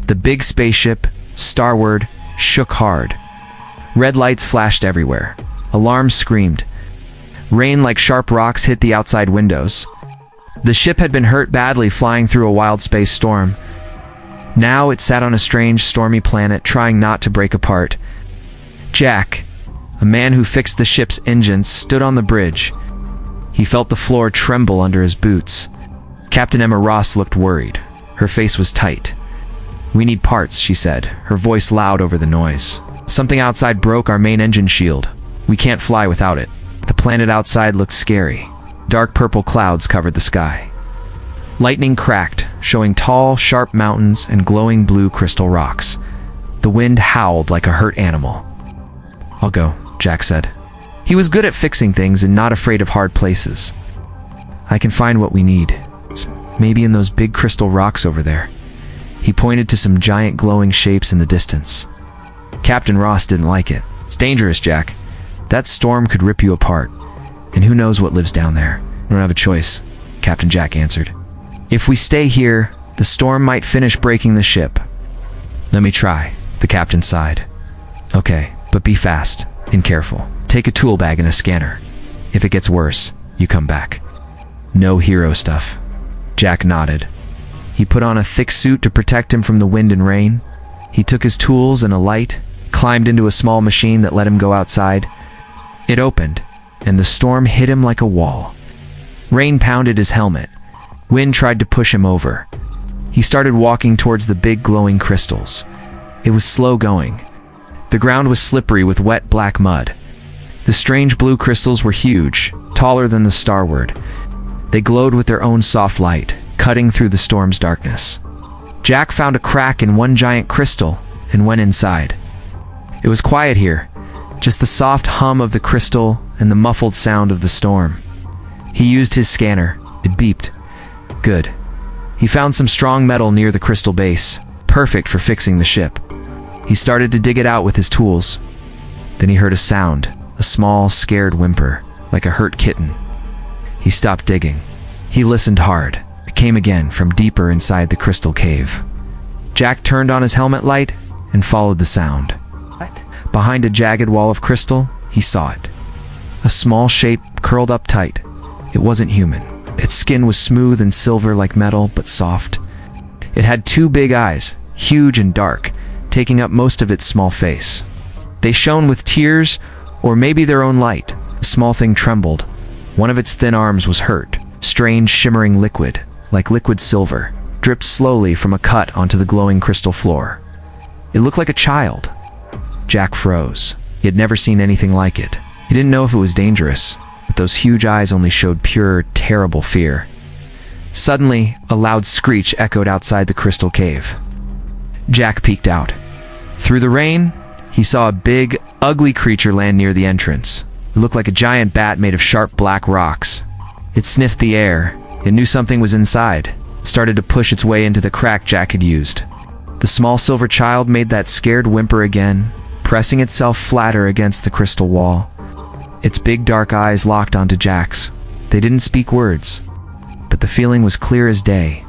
The big spaceship, starward, shook hard. Red lights flashed everywhere. Alarms screamed. Rain like sharp rocks hit the outside windows. The ship had been hurt badly flying through a wild space storm. Now it sat on a strange, stormy planet, trying not to break apart. Jack, a man who fixed the ship's engines, stood on the bridge. He felt the floor tremble under his boots. Captain Emma Ross looked worried. Her face was tight. "We need parts," she said, her voice loud over the noise. "Something outside broke our main engine shield. We can't fly without it." The planet outside looked scary. Dark purple clouds covered the sky. Lightning cracked, showing tall, sharp mountains and glowing blue crystal rocks. The wind howled like a hurt animal. "I'll go," Jack said. He was good at fixing things and not afraid of hard places. "I can find what we need. Maybe in those big crystal rocks over there." He pointed to some giant glowing shapes in the distance. Captain Ross didn't like it. "It's dangerous, Jack. That storm could rip you apart. And who knows what lives down there. We don't have a choice," Captain Jack answered. "If we stay here, the storm might finish breaking the ship." "Let me try," the captain sighed. "Okay, but be fast and careful. Take a tool bag and a scanner. If it gets worse, you come back." "No hero stuff." Jack nodded. He put on a thick suit to protect him from the wind and rain. He took his tools and a light, climbed into a small machine that let him go outside. It opened, and the storm hit him like a wall. Rain pounded his helmet. Wind tried to push him over. He started walking towards the big glowing crystals. It was slow going. The ground was slippery with wet black mud. The strange blue crystals were huge, taller than the starward. They glowed with their own soft light, cutting through the storm's darkness. Jack found a crack in one giant crystal and went inside. It was quiet here, just the soft hum of the crystal and the muffled sound of the storm. He used his scanner. It beeped. Good. He found some strong metal near the crystal base, perfect for fixing the ship. He started to dig it out with his tools. Then he heard a sound, a small, scared whimper, like a hurt kitten. He stopped digging. He listened hard. It came again from deeper inside the crystal cave. Jack turned on his helmet light and followed the sound. What? Behind a jagged wall of crystal, he saw it. A small shape curled up tight. It wasn't human. Its skin was smooth and silver like metal, but soft. It had two big eyes, huge and dark, taking up most of its small face. They shone with tears, or maybe their own light. The small thing trembled. One of its thin arms was hurt. Strange, shimmering liquid, like liquid silver, dripped slowly from a cut onto the glowing crystal floor. It looked like a child. Jack froze. He had never seen anything like it. He didn't know if it was dangerous, but those huge eyes only showed pure, terrible fear. Suddenly, a loud screech echoed outside the crystal cave. Jack peeked out. Through the rain, he saw a big, ugly creature land near the entrance. It looked like a giant bat made of sharp black rocks. It sniffed the air. It knew something was inside. It started to push its way into the crack Jack had used. The small silver child made that scared whimper again, pressing itself flatter against the crystal wall. Its big dark eyes locked onto Jack's. They didn't speak words, but the feeling was clear as day.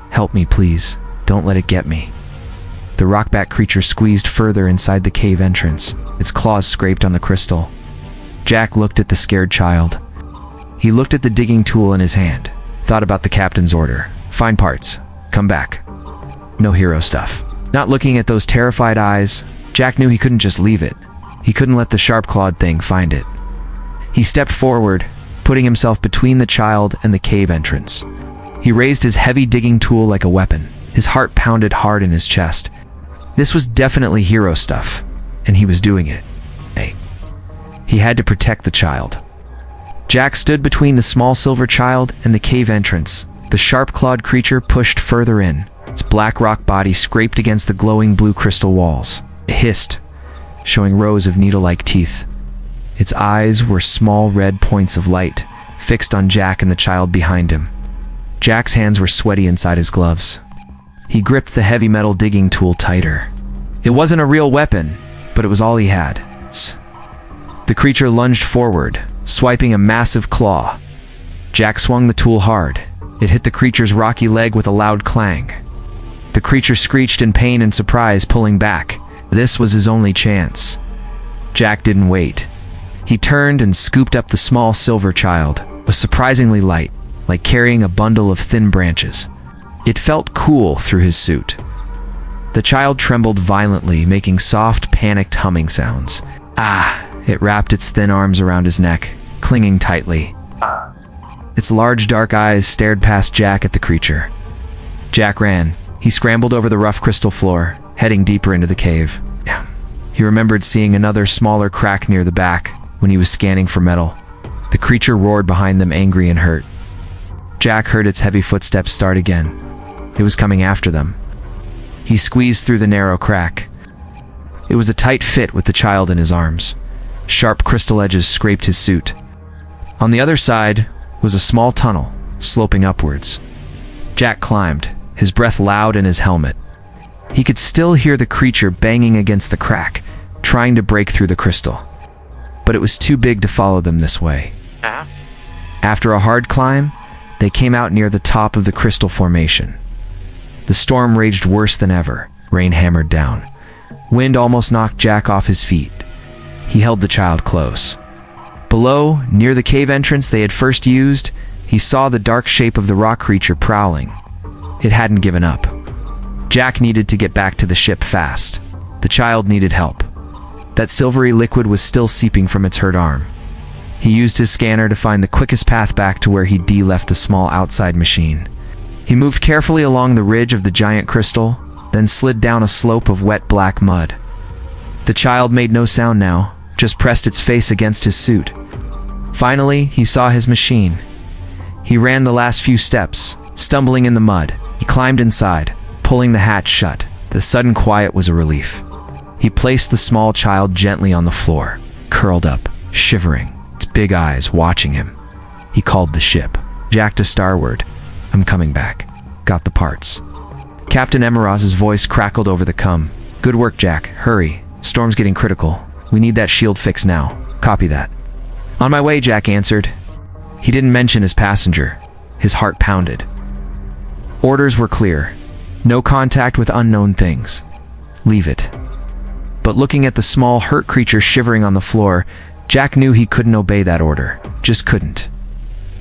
"Help me, please. Don't let it get me." The rockbat creature squeezed further inside the cave entrance. Its claws scraped on the crystal. Jack looked at the scared child. He looked at the digging tool in his hand, thought about the captain's order. "Find parts. Come back." No hero stuff. Not looking at those terrified eyes, Jack knew he couldn't just leave it. He couldn't let the sharp-clawed thing find it. He stepped forward, putting himself between the child and the cave entrance. He raised his heavy digging tool like a weapon. His heart pounded hard in his chest. This was definitely hero stuff, and he was doing it. He had to protect the child. Jack stood between the small silver child and the cave entrance. The sharp-clawed creature pushed further in. Its black rock body scraped against the glowing blue crystal walls. It hissed, showing rows of needle-like teeth. Its eyes were small red points of light, fixed on Jack and the child behind him. Jack's hands were sweaty inside his gloves. He gripped the heavy metal digging tool tighter. It wasn't a real weapon, but it was all he had. The creature lunged forward, swiping a massive claw. Jack swung the tool hard. It hit the creature's rocky leg with a loud clang. The creature screeched in pain and surprise, pulling back. This was his only chance. Jack didn't wait. He turned and scooped up the small silver child. It was surprisingly light, like carrying a bundle of thin branches. It felt cool through his suit. The child trembled violently, making soft, panicked humming sounds. Ah! It wrapped its thin arms around his neck, clinging tightly. Its large dark eyes stared past Jack at the creature. Jack ran. He scrambled over the rough crystal floor, heading deeper into the cave. He remembered seeing another smaller crack near the back when he was scanning for metal. The creature roared behind them, angry and hurt. Jack heard its heavy footsteps start again. It was coming after them. He squeezed through the narrow crack. It was a tight fit with the child in his arms. Sharp crystal edges scraped his suit. On the other side was a small tunnel, sloping upwards. Jack climbed, his breath loud in his helmet. He could still hear the creature banging against the crack, trying to break through the crystal. But it was too big to follow them this way. After a hard climb, they came out near the top of the crystal formation. The storm raged worse than ever. Rain hammered down. Wind almost knocked Jack off his feet. He held the child close. Below, near the cave entrance they had first used, he saw the dark shape of the rock creature prowling. It hadn't given up. Jack needed to get back to the ship fast. The child needed help. That silvery liquid was still seeping from its hurt arm. He used his scanner to find the quickest path back to where he'd left the small outside machine. He moved carefully along the ridge of the giant crystal, then slid down a slope of wet black mud. The child made no sound now, just pressed its face against his suit. Finally, he saw his machine. He ran the last few steps, stumbling in the mud. He climbed inside, pulling the hatch shut. The sudden quiet was a relief. He placed the small child gently on the floor, curled up, shivering, its big eyes watching him. He called the ship. Jack to starward. I'm coming back. Got the parts. Captain Emeroz's voice crackled over the cum. Good work, Jack. Hurry. Storm's getting critical. We need that shield fixed now. Copy that. On my way, Jack answered. He didn't mention his passenger. His heart pounded. Orders were clear. No contact with unknown things. Leave it. But looking at the small, hurt creature shivering on the floor, Jack knew he couldn't obey that order. Just couldn't.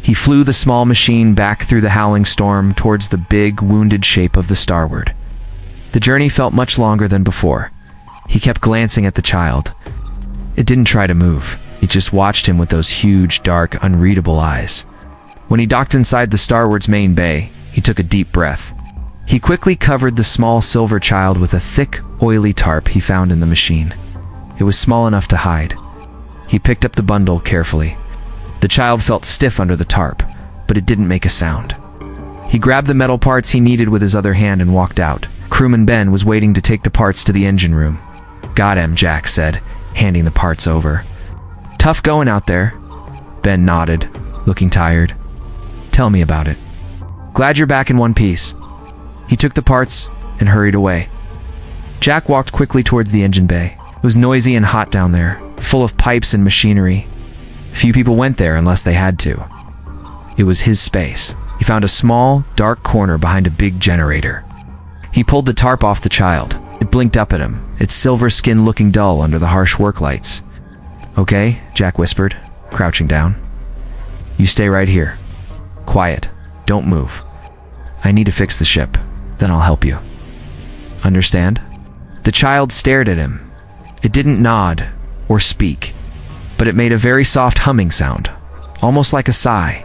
He flew the small machine back through the howling storm towards the big, wounded shape of the starward. The journey felt much longer than before. He kept glancing at the child. It didn't try to move. It just watched him with those huge, dark, unreadable eyes. When he docked inside the starward's main bay, he took a deep breath. He quickly covered the small silver child with a thick, oily tarp he found in the machine. It was small enough to hide. He picked up the bundle carefully. The child felt stiff under the tarp, but it didn't make a sound. He grabbed the metal parts he needed with his other hand and walked out. Crewman Ben was waiting to take the parts to the engine room. Got him, Jack said, handing the parts over. Tough going out there. Ben nodded, looking tired. Tell me about it. Glad you're back in one piece. He took the parts and hurried away. Jack walked quickly towards the engine bay. It was noisy and hot down there, full of pipes and machinery. Few people went there unless they had to. It was his space. He found a small, dark corner behind a big generator. He pulled the tarp off the child. It blinked up at him, its silver skin looking dull under the harsh work lights. Okay, Jack whispered, crouching down. You stay right here. Quiet. Don't move. I need to fix the ship. Then I'll help you. Understand? The child stared at him. It didn't nod or speak, but it made a very soft humming sound, almost like a sigh.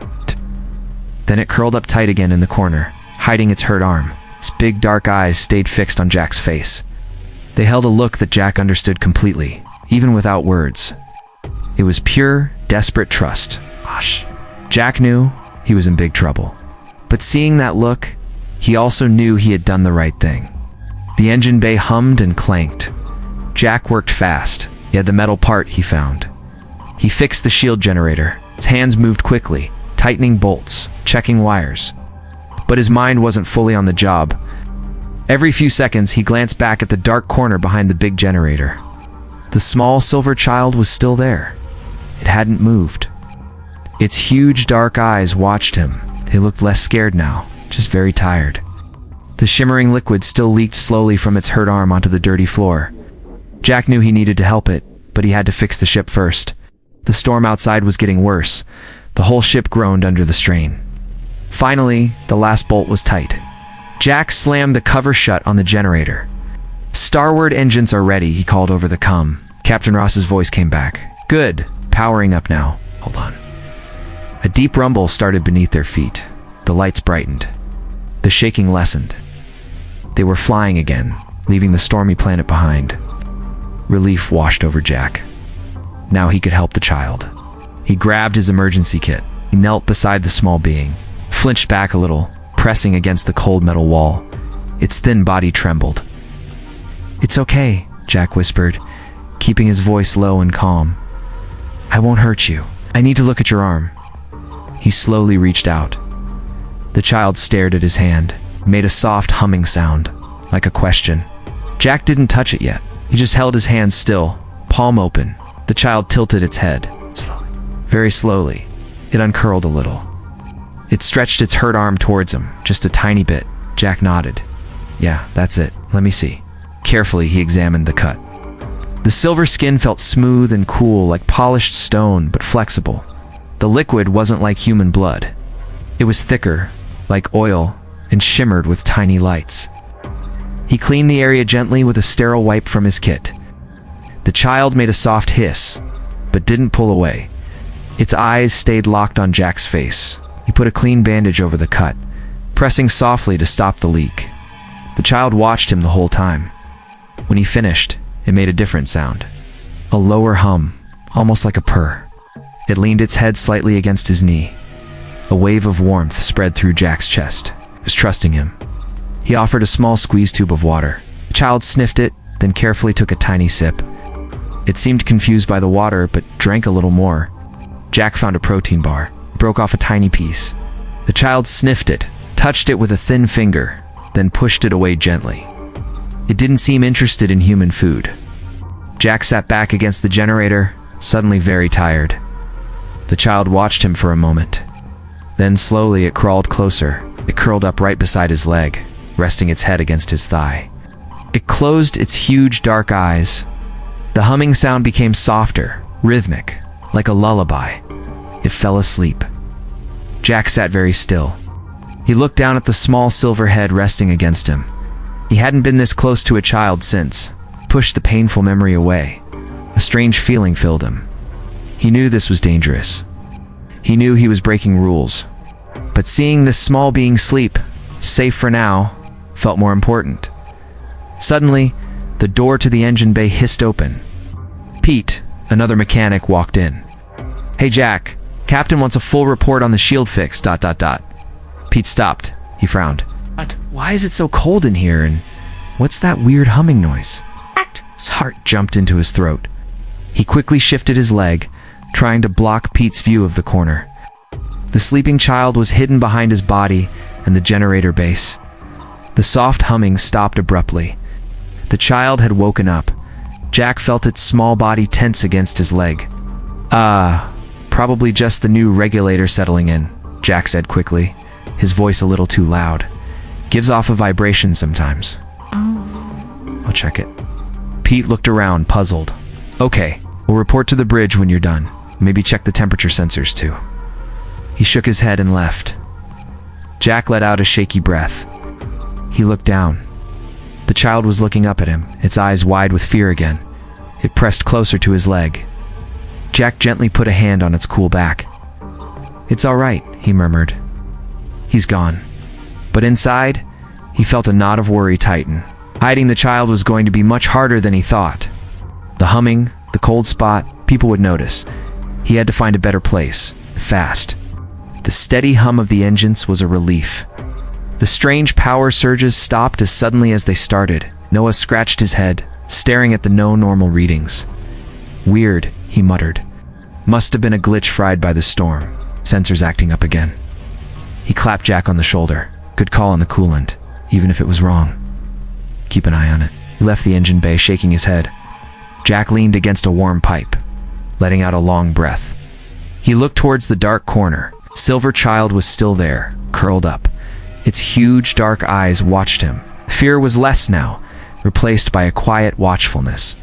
Then it curled up tight again in the corner, hiding its hurt arm. Its big dark eyes stayed fixed on Jack's face. They held a look that Jack understood completely, even without words. It was pure, desperate trust. Gosh. Jack knew he was in big trouble. But seeing that look, he also knew he had done the right thing. The engine bay hummed and clanked. Jack worked fast. He had the metal part he found. He fixed the shield generator. His hands moved quickly, tightening bolts, checking wires. But his mind wasn't fully on the job. Every few seconds, he glanced back at the dark corner behind the big generator. The small silver child was still there. It hadn't moved. Its huge dark eyes watched him. They looked less scared now, just very tired. The shimmering liquid still leaked slowly from its hurt arm onto the dirty floor. Jack knew he needed to help it, but he had to fix the ship first. The storm outside was getting worse. The whole ship groaned under the strain. Finally, the last bolt was tight. Jack slammed the cover shut on the generator. "Starward engines are ready," he called over the comm. Captain Ross's voice came back. "Good. Powering up now. Hold on." A deep rumble started beneath their feet. The lights brightened. The shaking lessened. They were flying again, leaving the stormy planet behind. Relief washed over Jack. Now he could help the child. He grabbed his emergency kit. He knelt beside the small being, flinched back a little, pressing against the cold metal wall. Its thin body trembled. "It's okay," Jack whispered, keeping his voice low and calm. "I won't hurt you. I need to look at your arm." He slowly reached out. The child stared at his hand, made a soft humming sound, like a question. Jack didn't touch it yet. He just held his hand still, palm open. The child tilted its head, slowly. Very slowly. It uncurled a little. It stretched its hurt arm towards him, just a tiny bit. Jack nodded. "Yeah, that's it. Let me see." Carefully, he examined the cut. The silver skin felt smooth and cool, like polished stone, but flexible. The liquid wasn't like human blood. It was thicker, like oil, and shimmered with tiny lights. He cleaned the area gently with a sterile wipe from his kit. The child made a soft hiss, but didn't pull away. Its eyes stayed locked on Jack's face. He put a clean bandage over the cut, pressing softly to stop the leak. The child watched him the whole time. When he finished, it made a different sound. A lower hum, almost like a purr. It leaned its head slightly against his knee. A wave of warmth spread through Jack's chest. It was trusting him. He offered a small squeeze tube of water. The child sniffed it, then carefully took a tiny sip. It seemed confused by the water, but drank a little more. Jack found a protein bar, broke off a tiny piece. The child sniffed it, touched it with a thin finger, then pushed it away gently. It didn't seem interested in human food. Jack sat back against the generator, suddenly very tired. The child watched him for a moment. Then slowly it crawled closer. It curled up right beside his leg, resting its head against his thigh. It closed its huge dark eyes. The humming sound became softer, rhythmic, like a lullaby. It fell asleep. Jack sat very still. He looked down at the small silver head resting against him. He hadn't been this close to a child since. Pushed the painful memory away. A strange feeling filled him. He knew this was dangerous. He knew he was breaking rules. But seeing this small being sleep, safe for now, felt more important. Suddenly, the door to the engine bay hissed open. Pete, another mechanic, walked in. "Hey Jack, Captain wants a full report on the shield fix, ... Pete stopped. He frowned. "Why is it so cold in here, and what's that weird humming noise?" His heart jumped into his throat. He quickly shifted his leg, trying to block Pete's view of the corner. The sleeping child was hidden behind his body and the generator base. The soft humming stopped abruptly. The child had woken up. Jack felt its small body tense against his leg. Probably just the new regulator settling in," Jack said quickly, his voice a little too loud. "Gives off a vibration sometimes." "I'll check it." Pete looked around, puzzled. "Okay, we'll report to the bridge when you're done. Maybe check the temperature sensors too." He shook his head and left. Jack let out a shaky breath. He looked down. The child was looking up at him, its eyes wide with fear again. It pressed closer to his leg. Jack gently put a hand on its cool back. "It's all right," he murmured. "He's gone." But inside, he felt a knot of worry tighten. Hiding the child was going to be much harder than he thought. The humming, the cold spot, people would notice. He had to find a better place, fast. The steady hum of the engines was a relief. The strange power surges stopped as suddenly as they started. Noah scratched his head, staring at the no-normal readings. "Weird," he muttered. "Must have been a glitch fried by the storm. Sensors acting up again." He clapped Jack on the shoulder. "Good call on the coolant, even if it was wrong. Keep an eye on it." He left the engine bay, shaking his head. Jack leaned against a warm pipe, letting out a long breath. He looked towards the dark corner. Silver Child was still there, curled up. Its huge dark eyes watched him. Fear was less now, replaced by a quiet watchfulness.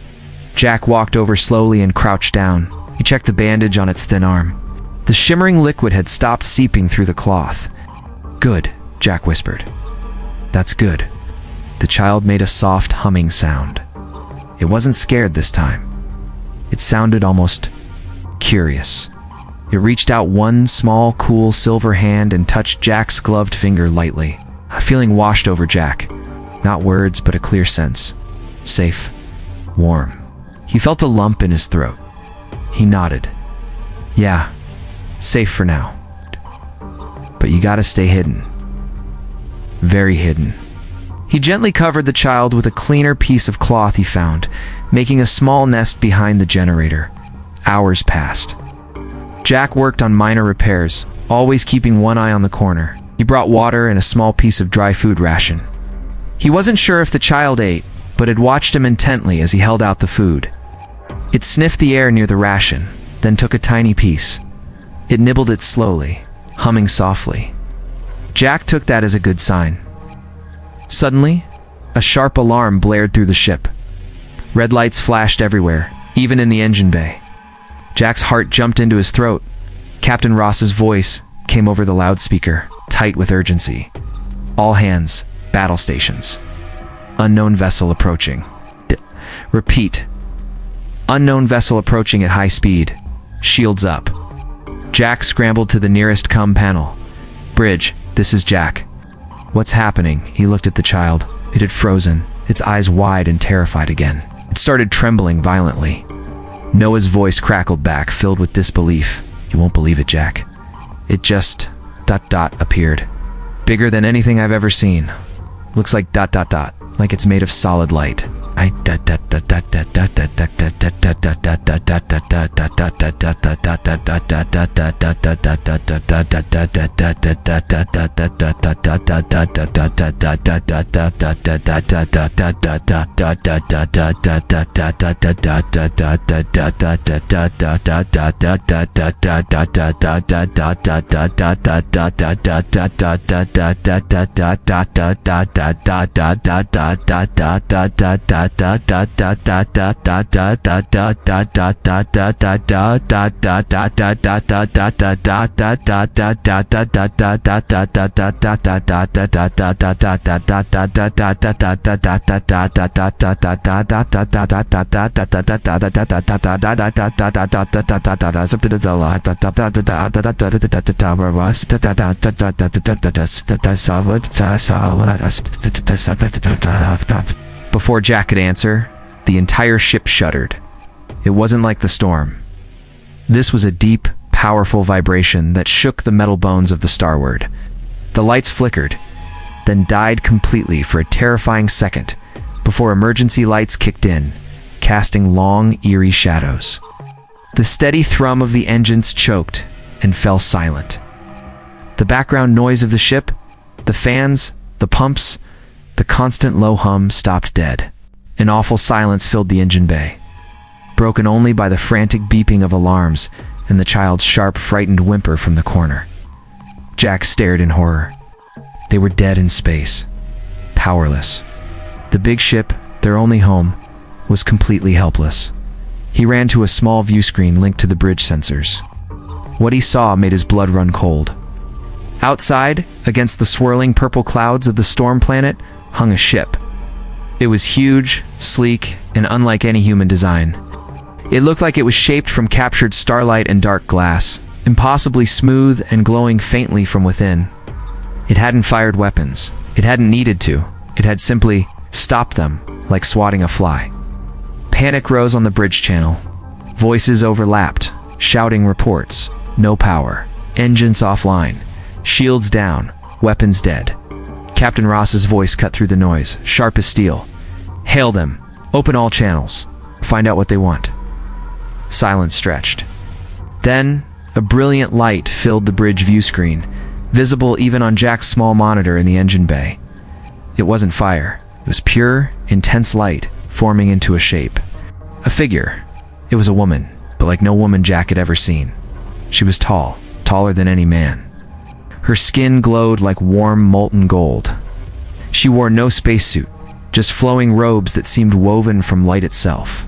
Jack walked over slowly and crouched down. He checked the bandage on its thin arm. The shimmering liquid had stopped seeping through the cloth. "Good," Jack whispered. "That's good." The child made a soft humming sound. It wasn't scared this time. It sounded almost curious. It reached out one small, cool silver hand and touched Jack's gloved finger lightly. A feeling washed over Jack. Not words, but a clear sense. Safe. Warm. He felt a lump in his throat. He nodded. "Yeah, safe for now. But you gotta stay hidden. Very hidden." He gently covered the child with a cleaner piece of cloth he found, making a small nest behind the generator. Hours passed. Jack worked on minor repairs, always keeping one eye on the corner. He brought water and a small piece of dry food ration. He wasn't sure if the child ate, but had watched him intently as he held out the food. It sniffed the air near the ration, then took a tiny piece. It nibbled it slowly, humming softly. Jack took that as a good sign. Suddenly, a sharp alarm blared through the ship. Red lights flashed everywhere, even in the engine bay. Jack's heart jumped into his throat. Captain Ross's voice came over the loudspeaker, tight with urgency. "All hands, battle stations. Unknown vessel approaching. Repeat. Unknown vessel approaching at high speed. Shields up." Jack scrambled to the nearest comm panel. "Bridge, this is Jack." "What's happening?" He looked at the child. It had frozen, its eyes wide and terrified again. It started trembling violently. Noah's voice crackled back, filled with disbelief. "You won't believe it, Jack. It just... ... appeared. Bigger than anything I've ever seen. Looks like ... like it's made of solid light. Before Jack could answer, the entire ship shuddered. It wasn't like the storm. This was a deep, powerful vibration that shook the metal bones of the starward. The lights flickered, then died completely for a terrifying second before emergency lights kicked in, casting long, eerie shadows. The steady thrum of the engines choked and fell silent. The background noise of the ship, the fans, the pumps, the constant low hum stopped dead. An awful silence filled the engine bay, broken only by the frantic beeping of alarms and the child's sharp, frightened whimper from the corner. Jack stared in horror. They were dead in space, powerless. The big ship, their only home, was completely helpless. He ran to a small view screen linked to the bridge sensors. What he saw made his blood run cold. Outside, against the swirling purple clouds of the storm planet, hung a ship. It was huge, sleek, and unlike any human design. It looked like it was shaped from captured starlight and dark glass, impossibly smooth and glowing faintly from within. It hadn't fired weapons. It hadn't needed to. It had simply stopped them, like swatting a fly. Panic rose on the bridge channel. Voices overlapped, shouting reports. No power. Engines offline. Shields down. Weapons dead. Captain Ross's voice cut through the noise, sharp as steel. "Hail them. Open all channels. Find out what they want." Silence stretched. Then, a brilliant light filled the bridge view screen, visible even on Jack's small monitor in the engine bay. It wasn't fire. It was pure, intense light, forming into a shape. A figure. It was a woman, but like no woman Jack had ever seen. She was tall, taller than any man. Her skin glowed like warm molten gold. She wore no spacesuit, just flowing robes that seemed woven from light itself.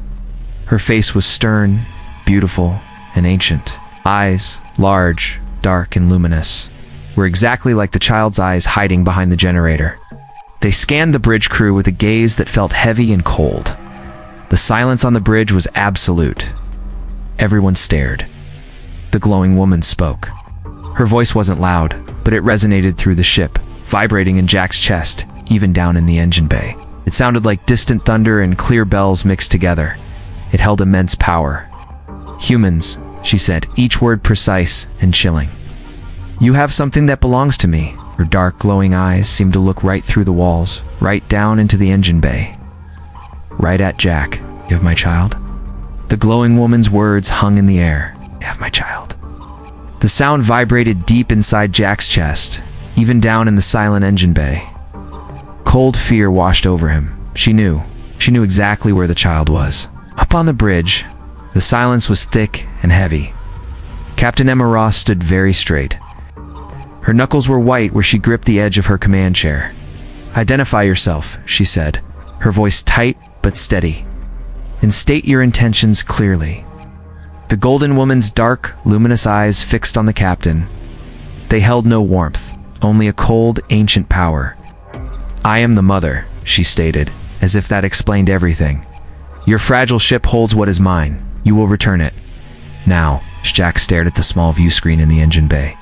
Her face was stern, beautiful, and ancient. Eyes, large, dark, and luminous, were exactly like the child's eyes hiding behind the generator. They scanned the bridge crew with a gaze that felt heavy and cold. The silence on the bridge was absolute. Everyone stared. The glowing woman spoke. Her voice wasn't loud, but it resonated through the ship, vibrating in Jack's chest, even down in the engine bay. It sounded like distant thunder and clear bells mixed together. It held immense power. "Humans," she said, each word precise and chilling. "You have something that belongs to me." Her dark, glowing eyes seemed to look right through the walls, right down into the engine bay. Right at Jack. "You have my child?" The glowing woman's words hung in the air. "You have my child." The sound vibrated deep inside Jack's chest, even down in the silent engine bay. Cold fear washed over him. She knew exactly where the child was. Up on the bridge, the silence was thick and heavy. Captain Emma Ross stood very straight. Her knuckles were white where she gripped the edge of her command chair. "Identify yourself," she said, her voice tight but steady. "And state your intentions clearly." The golden woman's dark, luminous eyes fixed on the captain. They held no warmth, only a cold, ancient power. "I am the mother," she stated, as if that explained everything. "Your fragile ship holds what is mine. You will return it. Now." Jack stared at the small view screen in the engine bay.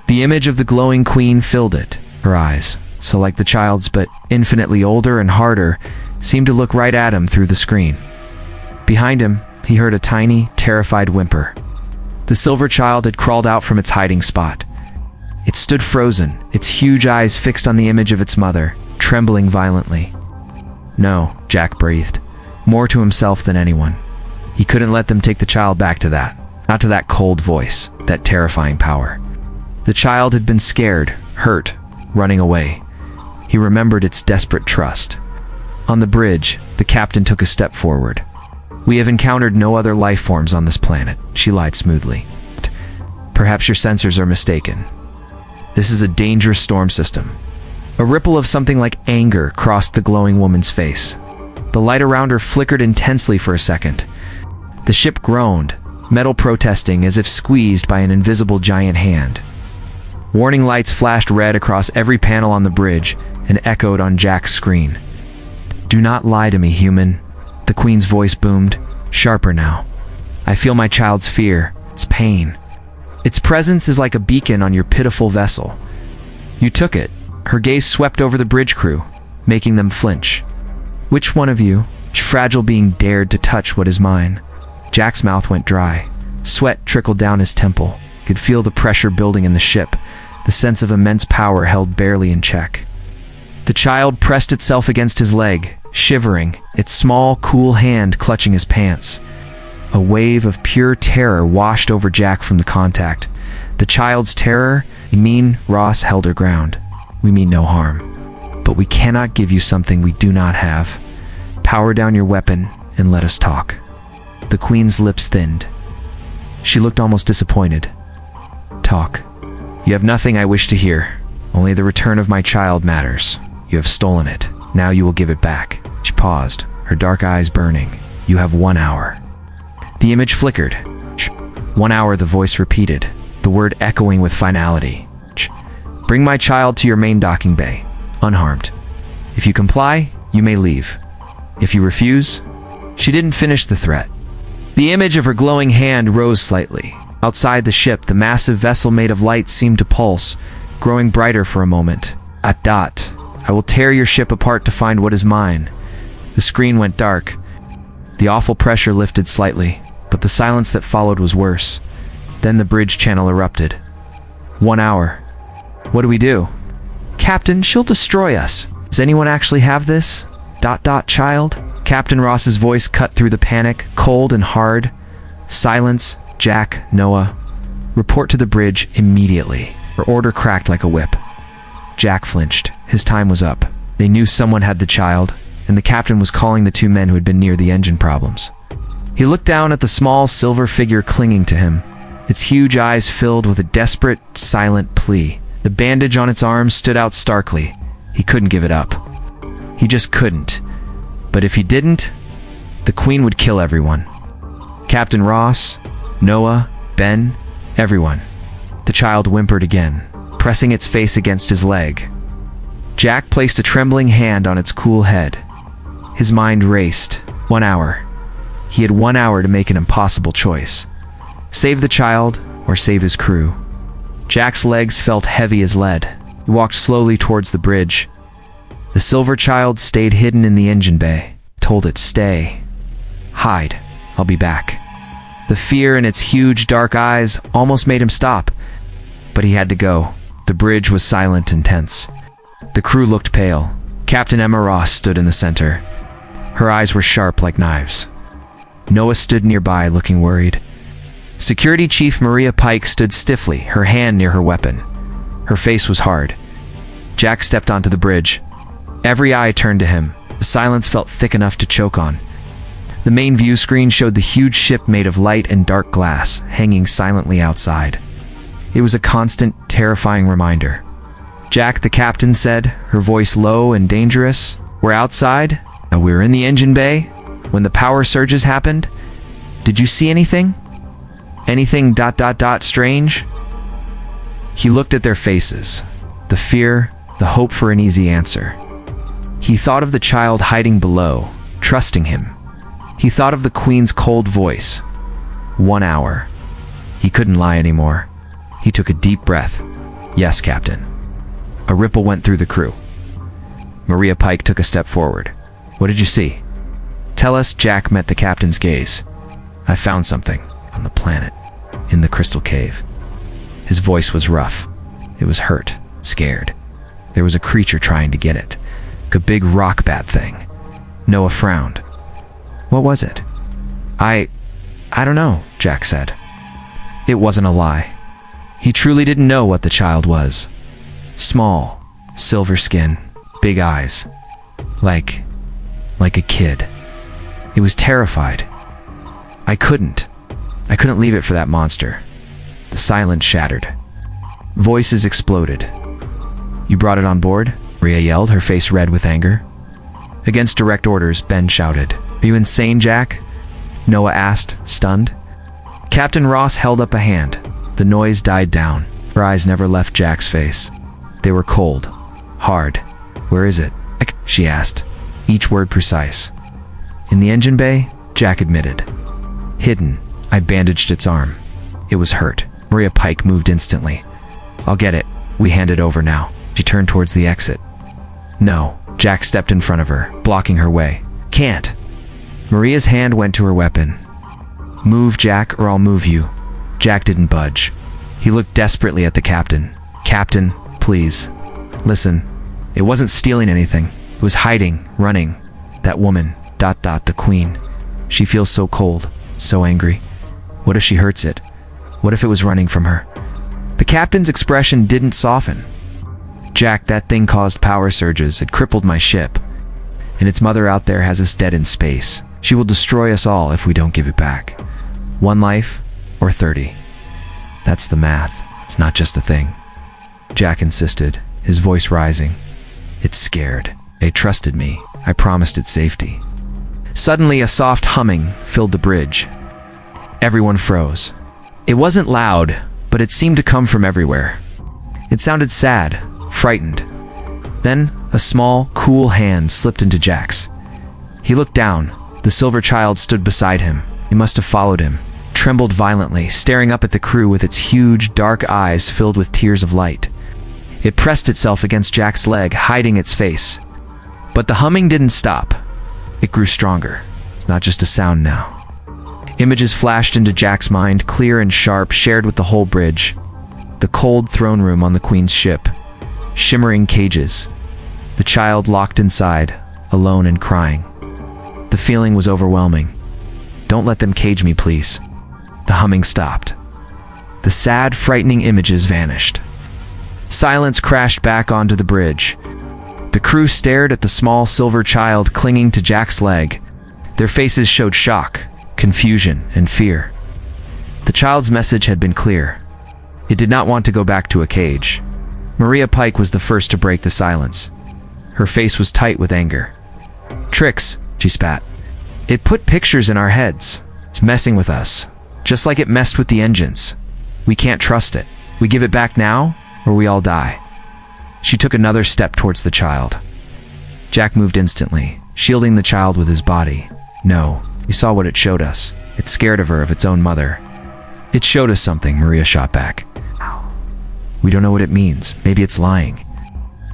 The image of the glowing queen filled it. Her eyes, so like the child's but infinitely older and harder, seemed to look right at him through the screen. Behind him, he heard a tiny, terrified whimper. The silver child had crawled out from its hiding spot. It stood frozen, its huge eyes fixed on the image of its mother, trembling violently. "No," Jack breathed, more to himself than anyone. He couldn't let them take the child back to that. Not to that cold voice, that terrifying power. The child had been scared, hurt, running away. He remembered its desperate trust. On the bridge, the captain took a step forward. "We have encountered no other life forms on this planet," she lied smoothly. "Perhaps your sensors are mistaken. This is a dangerous storm system." A ripple of something like anger crossed the glowing woman's face. The light around her flickered intensely for a second. The ship groaned, metal protesting as if squeezed by an invisible giant hand. Warning lights flashed red across every panel on the bridge and echoed on Jack's screen. "Do not lie to me, human," the queen's voice boomed, sharper now. "I feel my child's fear, its pain. Its presence is like a beacon on your pitiful vessel. You took it." Her gaze swept over the bridge crew, making them flinch. "Which one of you, fragile being, dared to touch what is mine?" Jack's mouth went dry. Sweat trickled down his temple. He could feel the pressure building in the ship, the sense of immense power held barely in check. The child pressed itself against his leg, shivering, its small, cool hand clutching his pants. A wave of pure terror washed over Jack from the contact. The child's terror? "You mean?" Ross held her ground. "We mean no harm. But we cannot give you something we do not have. Power down your weapon and let us talk." The queen's lips thinned. She looked almost disappointed. "Talk. You have nothing I wish to hear. Only the return of my child matters. You have stolen it. Now you will give it back." She paused, her dark eyes burning. "You have 1 hour." The image flickered. 1 hour, the voice repeated, the word echoing with finality. "Bring my child to your main docking bay, unharmed. If you comply, you may leave. If you refuse..." She didn't finish the threat. The image of her glowing hand rose slightly. Outside the ship, the massive vessel made of light seemed to pulse, growing brighter for a moment. "I will tear your ship apart to find what is mine." The screen went dark. The awful pressure lifted slightly, but the silence that followed was worse. Then the bridge channel erupted. 1 hour. "What do we do?" "Captain, she'll destroy us. Does anyone actually have this? ... child?" Captain Ross's voice cut through the panic, cold and hard. "Silence, Jack, Noah. Report to the bridge immediately." Her order cracked like a whip. Jack flinched. His time was up. They knew someone had the child, and the captain was calling the 2 men who had been near the engine problems. He looked down at the small silver figure clinging to him, its huge eyes filled with a desperate, silent plea. The bandage on its arm stood out starkly. He couldn't give it up. He just couldn't. But if he didn't, the Queen would kill everyone. Captain Ross, Noah, Ben, everyone. The child whimpered again, pressing its face against his leg. Jack placed a trembling hand on its cool head. His mind raced. 1 hour. He had 1 hour to make an impossible choice. Save the child or save his crew. Jack's legs felt heavy as lead. He walked slowly towards the bridge. The silver child stayed hidden in the engine bay. Told it, "Stay. Hide. I'll be back." The fear in its huge dark eyes almost made him stop. But he had to go. The bridge was silent and tense. The crew looked pale. Captain Emma Ross stood in the center. Her eyes were sharp like knives. Noah stood nearby, looking worried. Security Chief Maria Pike stood stiffly, her hand near her weapon. Her face was hard. Jack stepped onto the bridge. Every eye turned to him. The silence felt thick enough to choke on. The main view screen showed the huge ship made of light and dark glass, hanging silently outside. It was a constant, terrifying reminder. "Jack," the captain said, her voice low and dangerous. "We're outside. We were in the engine bay. When the power surges happened. Did you see anything? Anything ... strange?" He looked at their faces. The fear, the hope for an easy answer. He thought of the child hiding below, trusting him. He thought of the Queen's cold voice. 1 hour. He couldn't lie anymore. He took a deep breath. "Yes, Captain." A ripple went through the crew. Maria Pike took a step forward. "What did you see?" "Tell us." Jack met the captain's gaze. "I found something on the planet, in the crystal cave." His voice was rough. It was hurt, scared. There was a creature trying to get it. A big rock bat thing. Noah frowned. "What was it?" I don't know," Jack said. It wasn't a lie. He truly didn't know what the child was. Small, silver skin, big eyes. Like a kid. It was terrified. I couldn't leave it for that monster." The silence shattered. Voices exploded. "You brought it on board?" Maria yelled, her face red with anger. "Against direct orders," Ben shouted. "Are you insane, Jack?" Noah asked, stunned. Captain Ross held up a hand. The noise died down. Her eyes never left Jack's face. They were cold, hard. "Where is it?" she asked, each word precise. "In the engine bay," Jack admitted. "Hidden." I bandaged its arm. It was hurt. Maria Pike moved instantly. "I'll get it. We hand it over now." She turned towards the exit. "No." Jack stepped in front of her, blocking her way. "Can't." Maria's hand went to her weapon. "Move, Jack, or I'll move you." Jack didn't budge. He looked desperately at the captain. "Captain, please. Listen. It wasn't stealing anything. It was hiding, running. That woman, ... the Queen. She feels so cold, so angry. What if she hurts it? What if it was running from her?" The captain's expression didn't soften. "Jack, that thing caused power surges. It crippled my ship. And its mother out there has us dead in space. She will destroy us all if we don't give it back. 1 life or 30. That's the math. It's not just a thing." Jack insisted, his voice rising. "It's scared. They trusted me. I promised it safety." Suddenly, a soft humming filled the bridge. Everyone froze. It wasn't loud, but it seemed to come from everywhere. It sounded sad, frightened. Then, a small, cool hand slipped into Jack's. He looked down. The silver child stood beside him. He must have followed him. Trembled violently, staring up at the crew with its huge, dark eyes filled with tears of light. It pressed itself against Jack's leg, hiding its face. But the humming didn't stop. It grew stronger. It's not just a sound now. Images flashed into Jack's mind, clear and sharp, shared with the whole bridge. The cold throne room on the Queen's ship. Shimmering cages. The child locked inside, alone and crying. The feeling was overwhelming. "Don't let them cage me, please." The humming stopped. The sad, frightening images vanished. Silence crashed back onto the bridge. The crew stared at the small silver child clinging to Jack's leg. Their faces showed shock, confusion, and fear. The child's message had been clear. It did not want to go back to a cage. Maria Pike was the first to break the silence. Her face was tight with anger. "Tricks," she spat. "It put pictures in our heads. It's messing with us, just like it messed with the engines. We can't trust it. We give it back now, or we all die." She took another step towards the child. Jack moved instantly, shielding the child with his body. "No, you saw what it showed us. It's scared of her, of its own mother." "It showed us something," Maria shot back. "We don't know what it means. Maybe it's lying.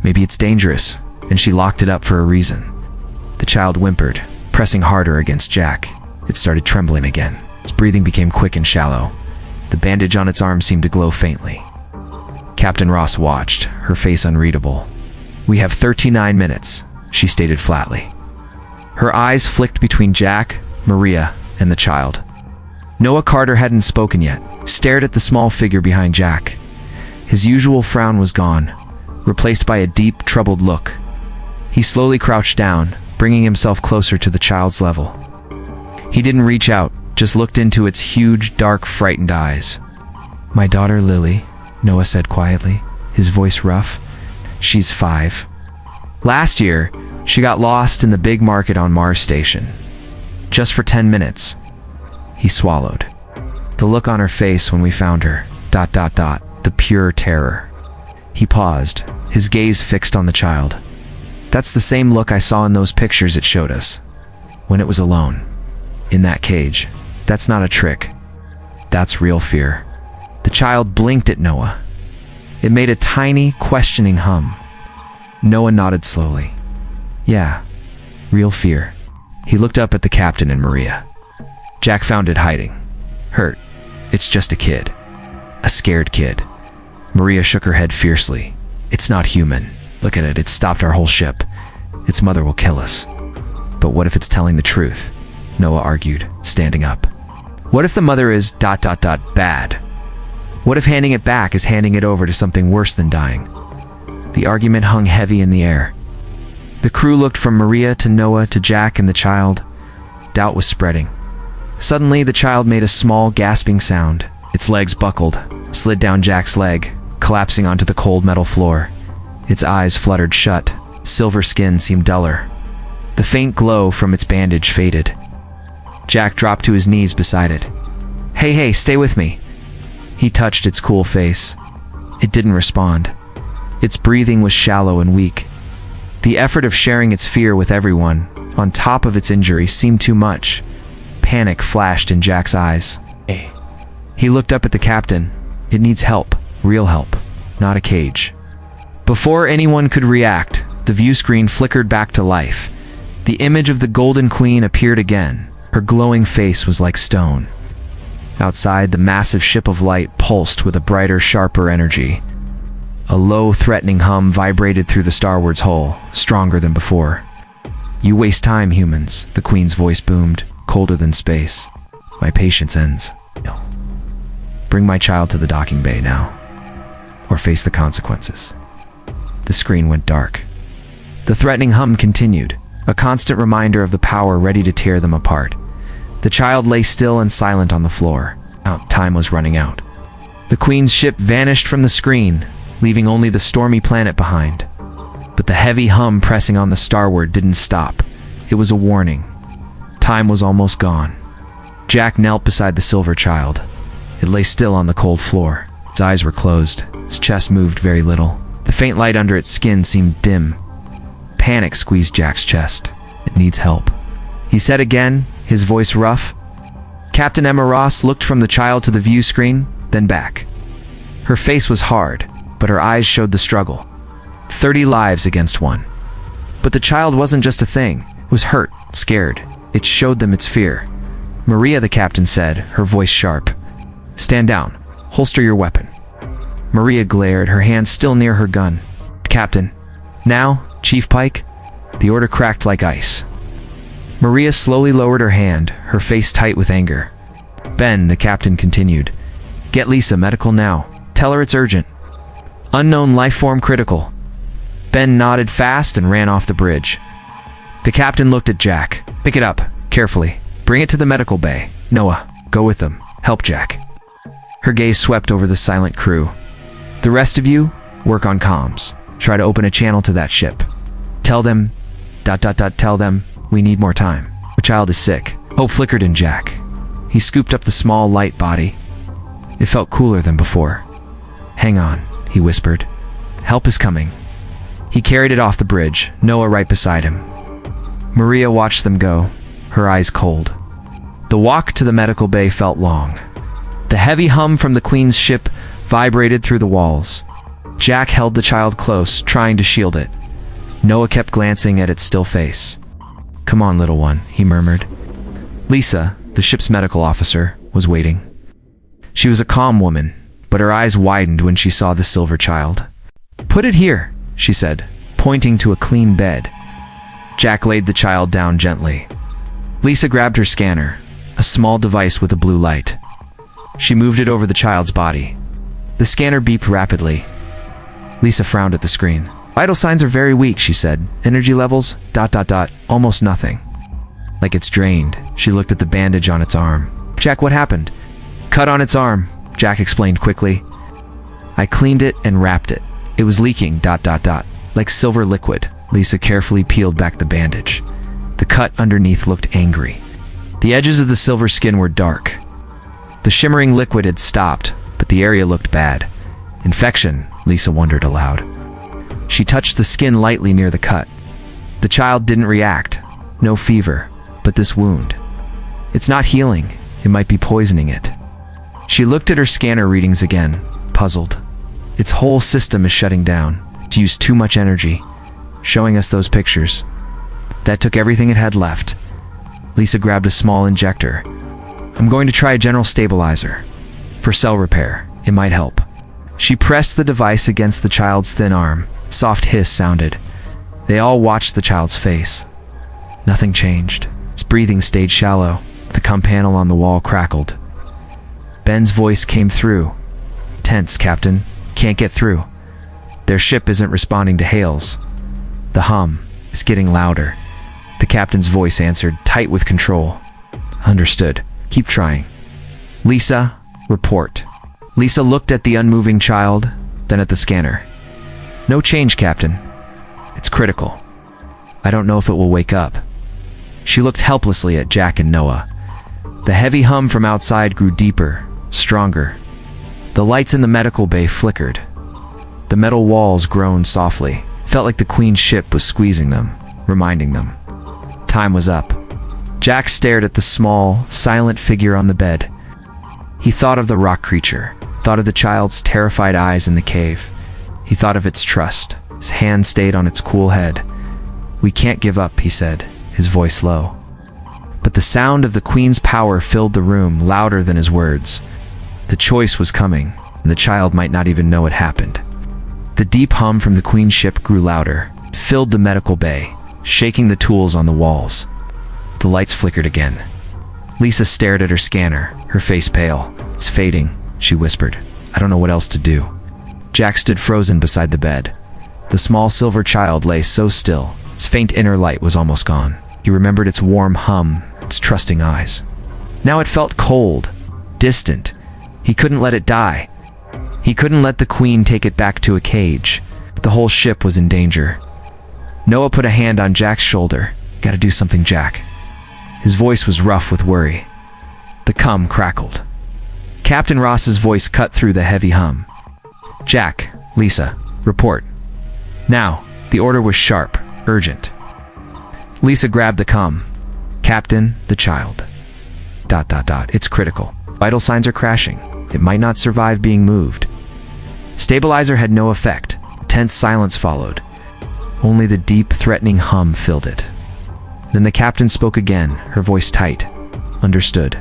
Maybe it's dangerous, and she locked it up for a reason." The child whimpered, pressing harder against Jack. It started trembling again. Its breathing became quick and shallow. The bandage on its arm seemed to glow faintly. Captain Ross watched, her face unreadable. "We have 39 minutes, she stated flatly. Her eyes flicked between Jack, Maria, and the child. Noah Carter hadn't spoken yet, stared at the small figure behind Jack. His usual frown was gone, replaced by a deep, troubled look. He slowly crouched down, bringing himself closer to the child's level. He didn't reach out, just looked into its huge, dark, frightened eyes. "My daughter Lily," Noah said quietly, his voice rough. "She's 5. Last year, she got lost in the big market on Mars Station. Just for 10 minutes. He swallowed. The look on her face when we found her, ... the pure terror. He paused, his gaze fixed on the child. "That's the same look I saw in those pictures it showed us. When it was alone. In that cage. That's not a trick. That's real fear." The child blinked at Noah. It made a tiny, questioning hum. Noah nodded slowly. "Yeah, real fear." He looked up at the captain and Maria. Jack found it hiding. "Hurt. It's just a kid. A scared kid." Maria shook her head fiercely. "It's not human. Look at it. It stopped our whole ship. Its mother will kill us." "But what if it's telling the truth?" Noah argued, standing up. "What if the mother is ... bad? What if handing it back is handing it over to something worse than dying?" The argument hung heavy in the air. The crew looked from Maria to Noah to Jack and the child. Doubt was spreading. Suddenly, the child made a small, gasping sound. Its legs buckled, slid down Jack's leg, collapsing onto the cold metal floor. Its eyes fluttered shut. Silver skin seemed duller. The faint glow from its bandage faded. Jack dropped to his knees beside it. Hey, stay with me." He touched its cool face. It didn't respond. Its breathing was shallow and weak. The effort of sharing its fear with everyone, on top of its injury, seemed too much. Panic flashed in Jack's eyes. He looked up at the captain. "It needs help. Real help. Not a cage." Before anyone could react, the view screen flickered back to life. The image of the Golden Queen appeared again. Her glowing face was like stone. Outside, the massive ship of light pulsed with a brighter, sharper energy. A low, threatening hum vibrated through the starward's hull, stronger than before. "You waste time, humans," the Queen's voice boomed, colder than space. "My patience ends. No. Bring my child to the docking bay now, or face the consequences." The screen went dark. The threatening hum continued, a constant reminder of the power ready to tear them apart. The child lay still and silent on the floor. Time was running out. The Queen's ship vanished from the screen, leaving only the stormy planet behind. But the heavy hum pressing on the starward didn't stop. It was a warning. Time was almost gone. Jack knelt beside the silver child. It lay still on the cold floor. Its eyes were closed. Its chest moved very little. The faint light under its skin seemed dim. Panic squeezed Jack's chest. "It needs help," he said again, his voice rough. Captain Emma Ross looked from the child to the view screen, then back. Her face was hard, but her eyes showed the struggle. 30 lives against one. But the child wasn't just a thing. It was hurt, scared. It showed them its fear. "Maria," the captain said, her voice sharp. "Stand down. Holster your weapon." Maria glared, her hand still near her gun. "Captain." "Now, Chief Pike?" The order cracked like ice. Maria slowly lowered her hand, her face tight with anger. "Ben," the captain continued. "Get Lisa medical now. Tell her it's urgent. Unknown life form critical." Ben nodded fast and ran off the bridge. The captain looked at Jack. "Pick it up, carefully. Bring it to the medical bay. Noah, go with them. Help Jack." Her gaze swept over the silent crew. "The rest of you, Work on comms. Try to open a channel to that ship. Tell them, tell them, we need more time. The child is sick. Hope flickered in Jack. He scooped up the small, light body. It felt cooler than before. Hang on, he whispered. Help is coming. He carried it off the bridge, Noah right beside him. Maria watched them go, her eyes cold. The walk to the medical bay felt long. The heavy hum from the Queen's ship vibrated through the walls. Jack held the child close, trying to shield it. Noah kept glancing at its still face. Come on, little one, he murmured. Lisa, the ship's medical officer, was waiting. She was a calm woman, but her eyes widened when she saw the silver child. Put it here, she said, pointing to a clean bed. Jack laid the child down gently. Lisa grabbed her scanner, a small device with a blue light. She moved it over the child's body. The scanner beeped rapidly. Lisa frowned at the screen. Vital signs are very weak, she said. Energy levels, almost nothing. Like it's drained. She looked at the bandage on its arm. Jack, what happened? Cut on its arm, Jack explained quickly. I cleaned it and wrapped it. It was leaking, like silver liquid. Lisa carefully peeled back the bandage. The cut underneath looked angry. The edges of the silver skin were dark. The shimmering liquid had stopped, but the area looked bad. Infection, Lisa wondered aloud. She touched the skin lightly near the cut. The child didn't react. No fever, but this wound. It's not healing. It might be poisoning it. She looked at her scanner readings again, puzzled. Its whole system is shutting down. It's used too much energy. Showing us those pictures. That took everything it had left. Lisa grabbed a small injector. I'm going to try a general stabilizer. For cell repair, it might help. She pressed the device against the child's thin arm. Soft hiss sounded. They all watched the child's face. Nothing changed. Its breathing stayed shallow. The comm panel on the wall crackled. Ben's voice came through. Tense, Captain. Can't get through. Their ship isn't responding to hails. The hum is getting louder. The captain's voice answered, tight with control. Understood. Keep trying. Lisa, report. Lisa looked at the unmoving child, then at the scanner. No change, Captain. It's critical. I don't know if it will wake up. She looked helplessly at Jack and Noah. The heavy hum from outside grew deeper, stronger. The lights in the medical bay flickered. The metal walls groaned softly. Felt like the Queen's ship was squeezing them, reminding them. Time was up. Jack stared at the small, silent figure on the bed. He thought of the rock creature, thought of the child's terrified eyes in the cave. He thought of its trust. His hand stayed on its cool head. We can't give up, he said, his voice low. But the sound of the Queen's power filled the room, louder than his words. The choice was coming, and the child might not even know it happened. The deep hum from the Queen's ship grew louder. It filled the medical bay, shaking the tools on the walls. The lights flickered again. Lisa stared at her scanner, her face pale. It's fading, she whispered. I don't know what else to do. Jack stood frozen beside the bed. The small silver child lay so still. Its faint inner light was almost gone. He remembered its warm hum, its trusting eyes. Now it felt cold, distant. He couldn't let it die. He couldn't let the Queen take it back to a cage. The whole ship was in danger. Noah put a hand on Jack's shoulder. Gotta do something, Jack. His voice was rough with worry. The comm crackled. Captain Ross's voice cut through the heavy hum. Jack, Lisa, report. Now, the order was sharp, urgent. Lisa grabbed the comm. Captain, the child. It's critical. Vital signs are crashing. It might not survive being moved. Stabilizer had no effect. Tense silence followed. Only the deep, threatening hum filled it. Then the captain spoke again, her voice tight. Understood.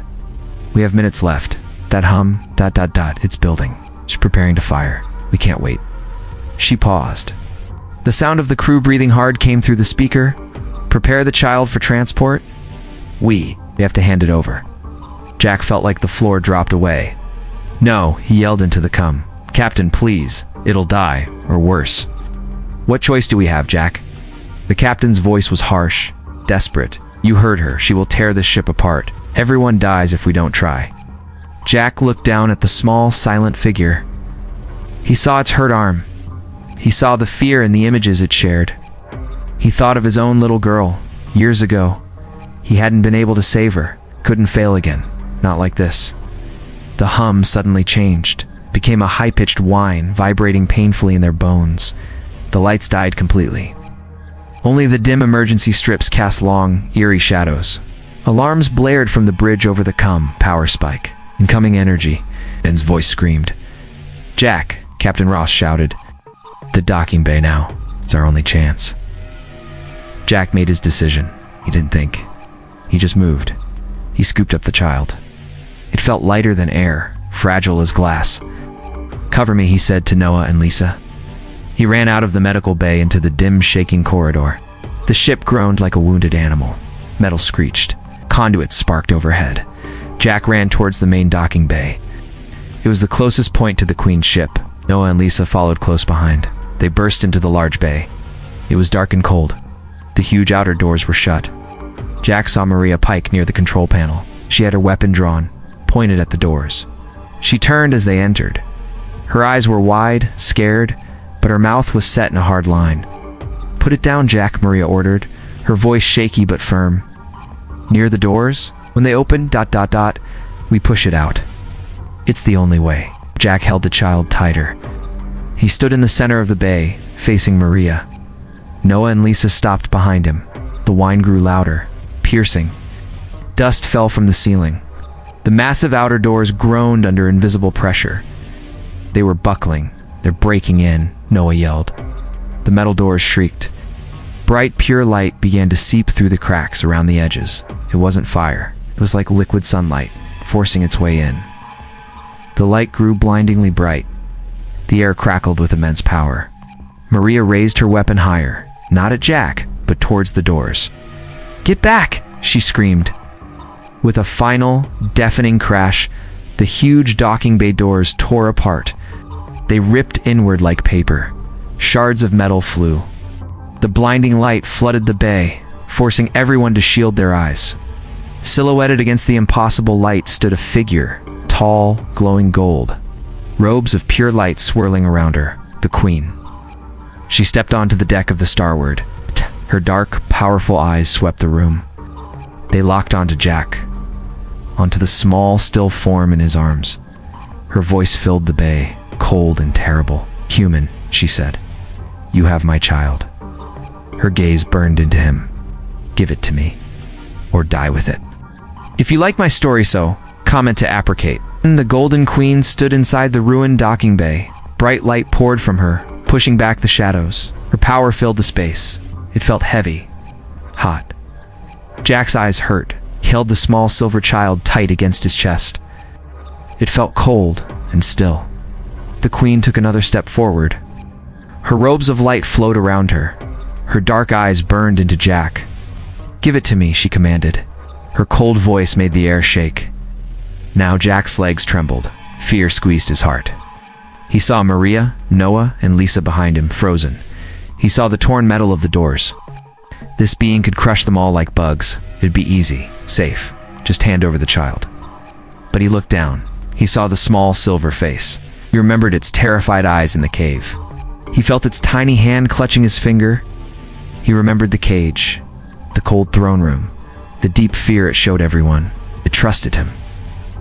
We have minutes left. That hum, it's building. It's preparing to fire. We can't wait. She paused. The sound of the crew breathing hard came through the speaker. Prepare the child for transport. We have to hand it over. Jack felt like the floor dropped away. No, he yelled into the comm. Captain, please. It'll die, or worse. What choice do we have, Jack? The captain's voice was harsh, desperate. You heard her. She will tear this ship apart. Everyone dies if we don't try. Jack looked down at the small, silent figure. He saw its hurt arm. He saw the fear in the images it shared. He thought of his own little girl, years ago. He hadn't been able to save her, couldn't fail again, not like this. The hum suddenly changed, became a high-pitched whine, vibrating painfully in their bones. The lights died completely. Only the dim emergency strips cast long, eerie shadows. Alarms blared from the bridge over the power spike. Incoming energy, Ben's voice screamed. "Jack," Captain Ross shouted. "The docking bay now. It's our only chance." Jack made his decision. He didn't think. He just moved. He scooped up the child. It felt lighter than air, fragile as glass. "Cover me," he said to Noah and Lisa. He ran out of the medical bay into the dim, shaking corridor. The ship groaned like a wounded animal. Metal screeched. Conduits sparked overhead. Jack ran towards the main docking bay. It was the closest point to the Queen's ship. Noah and Lisa followed close behind. They burst into the large bay. It was dark and cold. The huge outer doors were shut. Jack saw Maria Pike near the control panel. She had her weapon drawn, pointed at the doors. She turned as they entered. Her eyes were wide, scared, but her mouth was set in a hard line. "Put it down, Jack," Maria ordered, her voice shaky but firm. "Near the doors? When they open, ... we push it out. It's the only way." Jack held the child tighter. He stood in the center of the bay, facing Maria. Noah and Lisa stopped behind him. The whine grew louder, piercing. Dust fell from the ceiling. The massive outer doors groaned under invisible pressure. They were buckling. "They're breaking in," Noah yelled. The metal doors shrieked. Bright, pure light began to seep through the cracks around the edges. It wasn't fire. It was like liquid sunlight, forcing its way in. The light grew blindingly bright. The air crackled with immense power. Maria raised her weapon higher, not at Jack, but towards the doors. "Get back!" she screamed. With a final, deafening crash, the huge docking bay doors tore apart. They ripped inward like paper. Shards of metal flew. The blinding light flooded the bay, forcing everyone to shield their eyes. Silhouetted against the impossible light stood a figure, tall, glowing gold. Robes of pure light swirling around her, the Queen. She stepped onto the deck of the Starward. Her dark, powerful eyes swept the room. They locked onto Jack, onto the small, still form in his arms. Her voice filled the bay, cold and terrible. "Human," she said. "You have my child." Her gaze burned into him. "Give it to me, or die with it." If you like my story comment to apprecate. The Golden Queen stood inside the ruined docking bay. Bright light poured from her, pushing back the shadows. Her power filled the space. It felt heavy, hot. Jack's eyes hurt. He held the small silver child tight against his chest. It felt cold and still. The Queen took another step forward. Her robes of light flowed around her. Her dark eyes burned into Jack. "Give it to me," she commanded. Her cold voice made the air shake. Now Jack's legs trembled. Fear squeezed his heart. He saw Maria, Noah, and Lisa behind him, frozen. He saw the torn metal of the doors. This being could crush them all like bugs. It'd be easy, safe. Just hand over the child. But he looked down. He saw the small silver face. He remembered its terrified eyes in the cave. He felt its tiny hand clutching his finger. He remembered the cage, the cold throne room, the deep fear it showed everyone. It trusted him.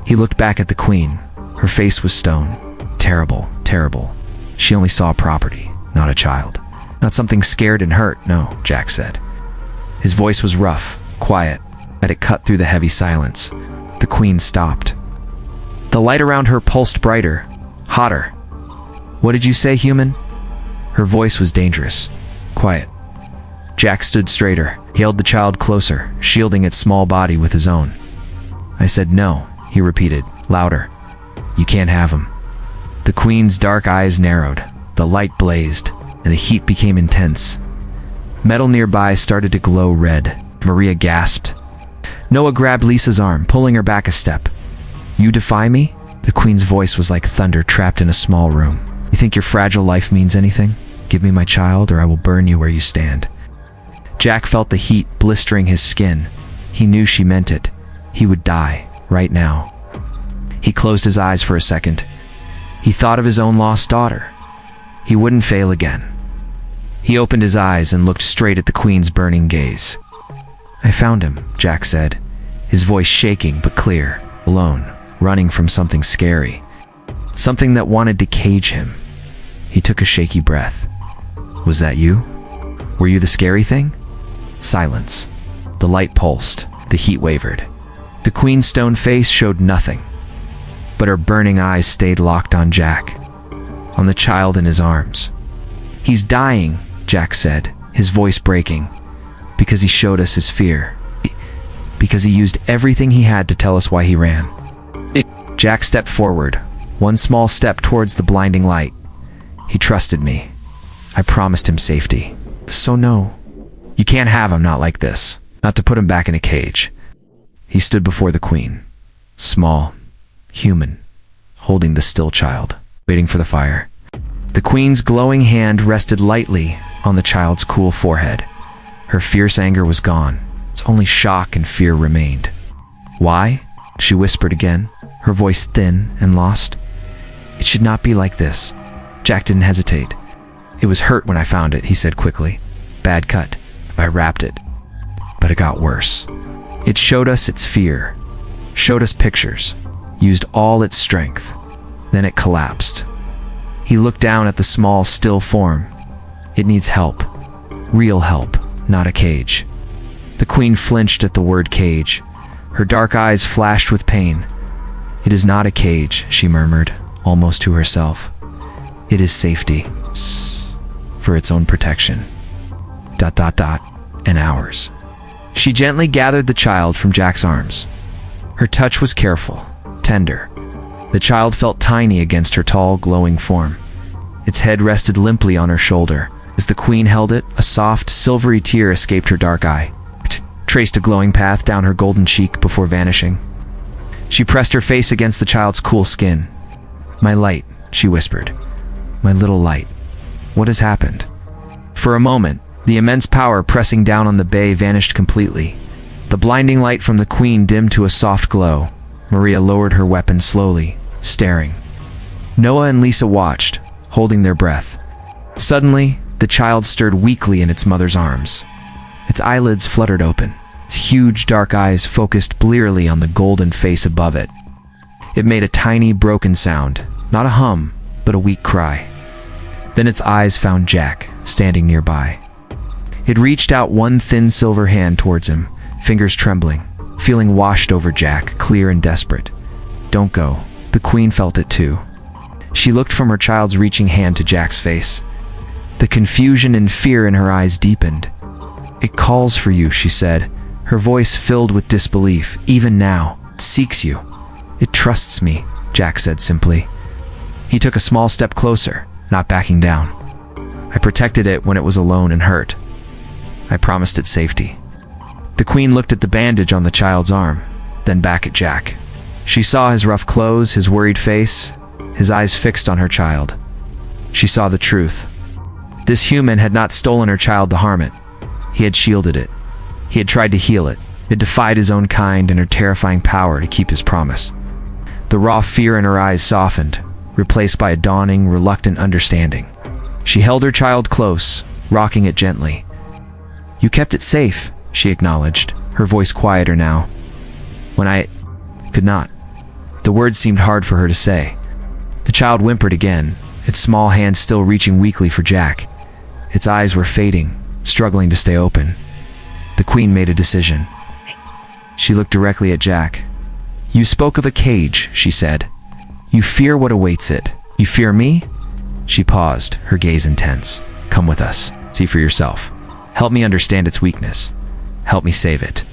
He looked back at the Queen. Her face was stone. Terrible, terrible. She only saw property, not a child. Not something scared and hurt, no, Jack said. His voice was rough, quiet, but it cut through the heavy silence. The Queen stopped. The light around her pulsed brighter, hotter. "What did you say, human?" Her voice was dangerous, quiet. Jack stood straighter. He held the child closer, shielding its small body with his own. "I said no," he repeated, louder. "You can't have him." The Queen's dark eyes narrowed. The light blazed, and the heat became intense. Metal nearby started to glow red. Maria gasped. Noah grabbed Lisa's arm, pulling her back a step. "You defy me?" The Queen's voice was like thunder trapped in a small room. "You think your fragile life means anything? Give me my child, or I will burn you where you stand." Jack felt the heat blistering his skin. He knew she meant it. He would die, right now. He closed his eyes for a second. He thought of his own lost daughter. He wouldn't fail again. He opened his eyes and looked straight at the Queen's burning gaze. "I found him," Jack said, his voice shaking but clear, alone, running from something scary. Something that wanted to cage him. He took a shaky breath. "Was that you? Were you the scary thing?" Silence. The light pulsed, the heat wavered. The Queen's stone face showed nothing, but her burning eyes stayed locked on Jack, on the child in his arms. "He's dying," Jack said, his voice breaking, "because he showed us his fear. Because he used everything he had to tell us why he ran." Jack stepped forward, one small step towards the blinding light. "He trusted me. I promised him safety. So no, you can't have him not like this. Not to put him back in a cage." He stood before the Queen, small, human, holding the still child, waiting for the fire. The Queen's glowing hand rested lightly on the child's cool forehead. Her fierce anger was gone. It's only shock and fear remained. "Why?" she whispered again, her voice thin and lost. "It should not be like this." Jack didn't hesitate. "It was hurt when I found it," he said quickly. "Bad cut. I wrapped it. But it got worse. It showed us its fear, showed us pictures, used all its strength. Then it collapsed." He looked down at the small, still form. "It needs help. Real help, not a cage." The Queen flinched at the word cage. Her dark eyes flashed with pain. "It is not a cage," she murmured, almost to herself. "It is safety. For its own protection. ... and ours." She gently gathered the child from Jack's arms. Her touch was careful, tender. The child felt tiny against her tall, glowing form. Its head rested limply on her shoulder. As the Queen held it, a soft, silvery tear escaped her dark eye. It traced a glowing path down her golden cheek before vanishing. She pressed her face against the child's cool skin. "My light," she whispered. "My little light. What has happened?" For a moment, the immense power pressing down on the bay vanished completely. The blinding light from the Queen dimmed to a soft glow. Maria lowered her weapon slowly, staring. Noah and Lisa watched, holding their breath. Suddenly, the child stirred weakly in its mother's arms. Its eyelids fluttered open. Its huge dark eyes focused blearily on the golden face above it. It made a tiny, broken sound, not a hum, but a weak cry. Then its eyes found Jack, standing nearby. It reached out one thin silver hand towards him, fingers trembling, feeling washed over Jack, clear and desperate. "Don't go." The Queen felt it too. She looked from her child's reaching hand to Jack's face. The confusion and fear in her eyes deepened. "It calls for you," she said, her voice filled with disbelief. "Even now, it seeks you." "It trusts me," Jack said simply. He took a small step closer, not backing down. "I protected it when it was alone and hurt. I promised it safety." The Queen looked at the bandage on the child's arm, then back at Jack. She saw his rough clothes, his worried face, his eyes fixed on her child. She saw the truth. This human had not stolen her child to harm it. He had shielded it. He had tried to heal it. It defied his own kind and her terrifying power to keep his promise. The raw fear in her eyes softened, replaced by a dawning, reluctant understanding. She held her child close, rocking it gently. "You kept it safe," she acknowledged, her voice quieter now. "When I could not." The words seemed hard for her to say. The child whimpered again, its small hand still reaching weakly for Jack. Its eyes were fading, struggling to stay open. The Queen made a decision. She looked directly at Jack. "You spoke of a cage," she said. "You fear what awaits it. You fear me?" She paused, her gaze intense. "Come with us. See for yourself. Help me understand its weakness. Help me save it."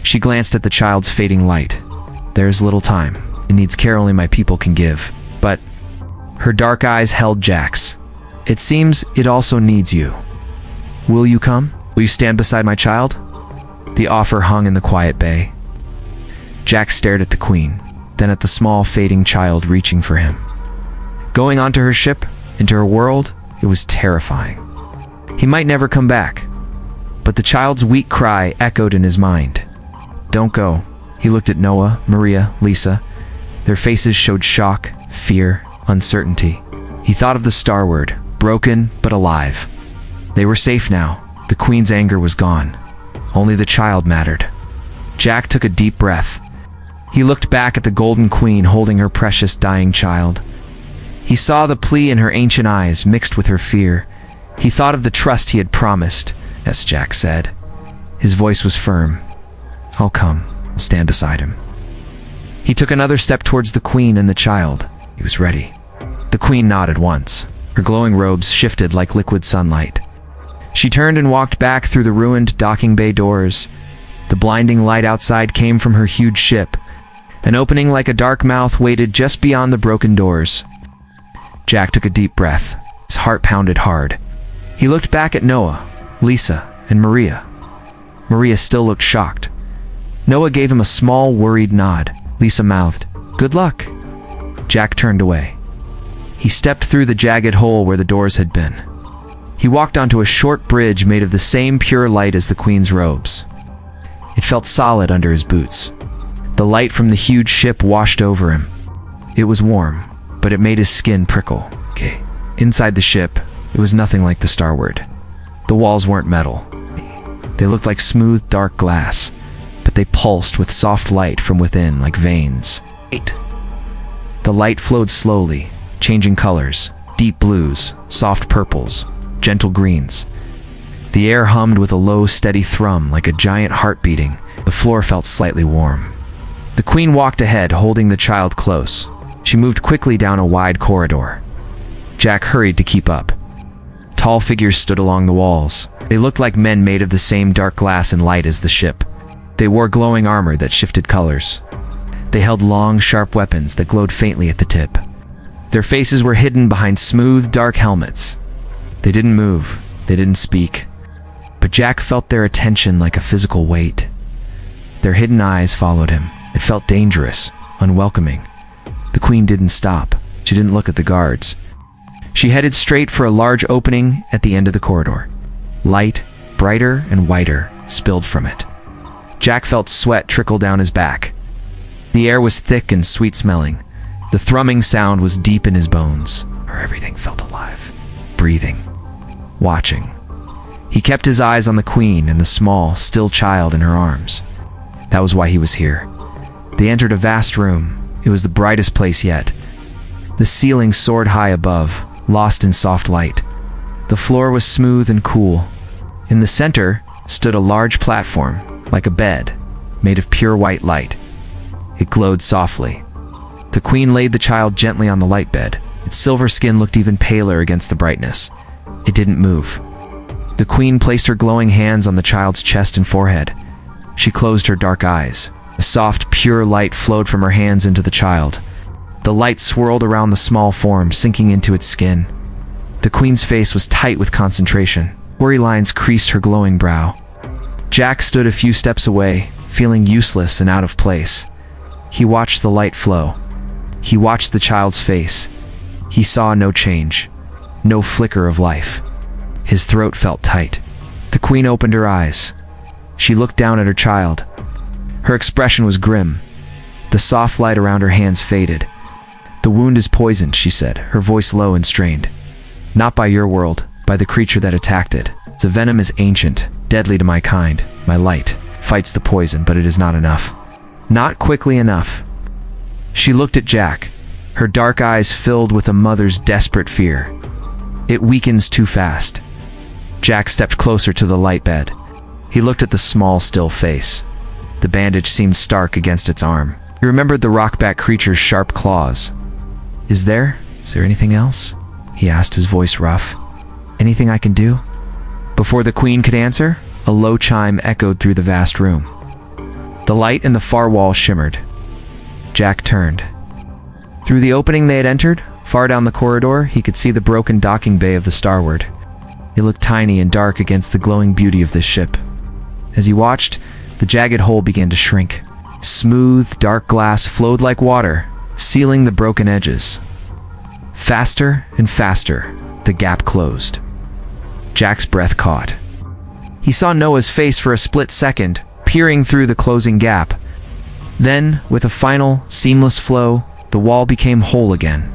She glanced at the child's fading light. "There is little time. It needs care only my people can give. But..." Her dark eyes held Jack's. "It seems it also needs you. Will you come? Will you stand beside my child?" The offer hung in the quiet bay. Jack stared at the Queen, then at the small, fading child reaching for him. Going onto her ship, into her world, it was terrifying. He might never come back, but the child's weak cry echoed in his mind. "Don't go." He looked at Noah, Maria, Lisa. Their faces showed shock, fear, uncertainty. He thought of the star word, broken but alive. They were safe now. The Queen's anger was gone. Only the child mattered. Jack took a deep breath. He looked back at the Golden Queen holding her precious dying child. He saw the plea in her ancient eyes mixed with her fear. He thought of the trust he had promised. Yes, Jack said. His voice was firm. I'll come. I'll stand beside him. He took another step towards the Queen and the child. He was ready. The Queen nodded once. Her glowing robes shifted like liquid sunlight. She turned and walked back through the ruined docking bay doors. The blinding light outside came from her huge ship. An opening like a dark mouth waited just beyond the broken doors. Jack took a deep breath. His heart pounded hard. He looked back at Noah, Lisa, and Maria. Maria still looked shocked. Noah gave him a small, worried nod. Lisa mouthed, "Good luck." Jack turned away. He stepped through the jagged hole where the doors had been. He walked onto a short bridge made of the same pure light as the Queen's robes. It felt solid under his boots. The light from the huge ship washed over him. It was warm, but it made his skin prickle. Inside the ship, it was nothing like the Starward. The walls weren't metal. They looked like smooth, dark glass, but they pulsed with soft light from within like veins. The light flowed slowly, changing colors, deep blues, soft purples, gentle greens. The air hummed with a low, steady thrum like a giant heart beating. The floor felt slightly warm. The Queen walked ahead, holding the child close. She moved quickly down a wide corridor. Jack hurried to keep up. Tall figures stood along the walls. They looked like men made of the same dark glass and light as the ship. They wore glowing armor that shifted colors. They held long, sharp weapons that glowed faintly at the tip. Their faces were hidden behind smooth, dark helmets. They didn't move. They didn't speak. But Jack felt their attention like a physical weight. Their hidden eyes followed him. It felt dangerous, unwelcoming. The Queen didn't stop. She didn't look at the guards. She headed straight for a large opening at the end of the corridor. Light, brighter and whiter, spilled from it. Jack felt sweat trickle down his back. The air was thick and sweet-smelling. The thrumming sound was deep in his bones. Everything felt alive, breathing, watching. He kept his eyes on the Queen and the small, still child in her arms. That was why he was here. They entered a vast room. It was the brightest place yet. The ceiling soared high above, lost in soft light. The floor was smooth and cool. In the center stood a large platform, like a bed, made of pure white light. It glowed softly. The Queen laid the child gently on the light bed. Its silver skin looked even paler against the brightness. It didn't move. The Queen placed her glowing hands on the child's chest and forehead. She closed her dark eyes. A soft, pure light flowed from her hands into the child. The light swirled around the small form, sinking into its skin. The Queen's face was tight with concentration. Worry lines creased her glowing brow. Jack stood a few steps away, feeling useless and out of place. He watched the light flow. He watched the child's face. He saw no change, no flicker of life. His throat felt tight. The Queen opened her eyes. She looked down at her child. Her expression was grim. The soft light around her hands faded. "The wound is poisoned," she said, her voice low and strained. "Not by your world, by the creature that attacked it. The venom is ancient, deadly to my kind. My light fights the poison, but it is not enough. Not quickly enough." She looked at Jack, her dark eyes filled with a mother's desperate fear. "It weakens too fast." Jack stepped closer to the light bed. He looked at the small, still face. The bandage seemed stark against its arm. He remembered the rockback creature's sharp claws. Is there anything else?" he asked, his voice rough. "Anything I can do?" Before the Queen could answer, a low chime echoed through the vast room. The light in the far wall shimmered. Jack turned. Through the opening they had entered, far down the corridor, he could see the broken docking bay of the Starward. It looked tiny and dark against the glowing beauty of this ship. As he watched, the jagged hole began to shrink. Smooth, dark glass flowed like water, sealing the broken edges. Faster and faster, the gap closed. Jack's breath caught. He saw Noah's face for a split second, peering through the closing gap. Then, with a final, seamless flow, the wall became whole again.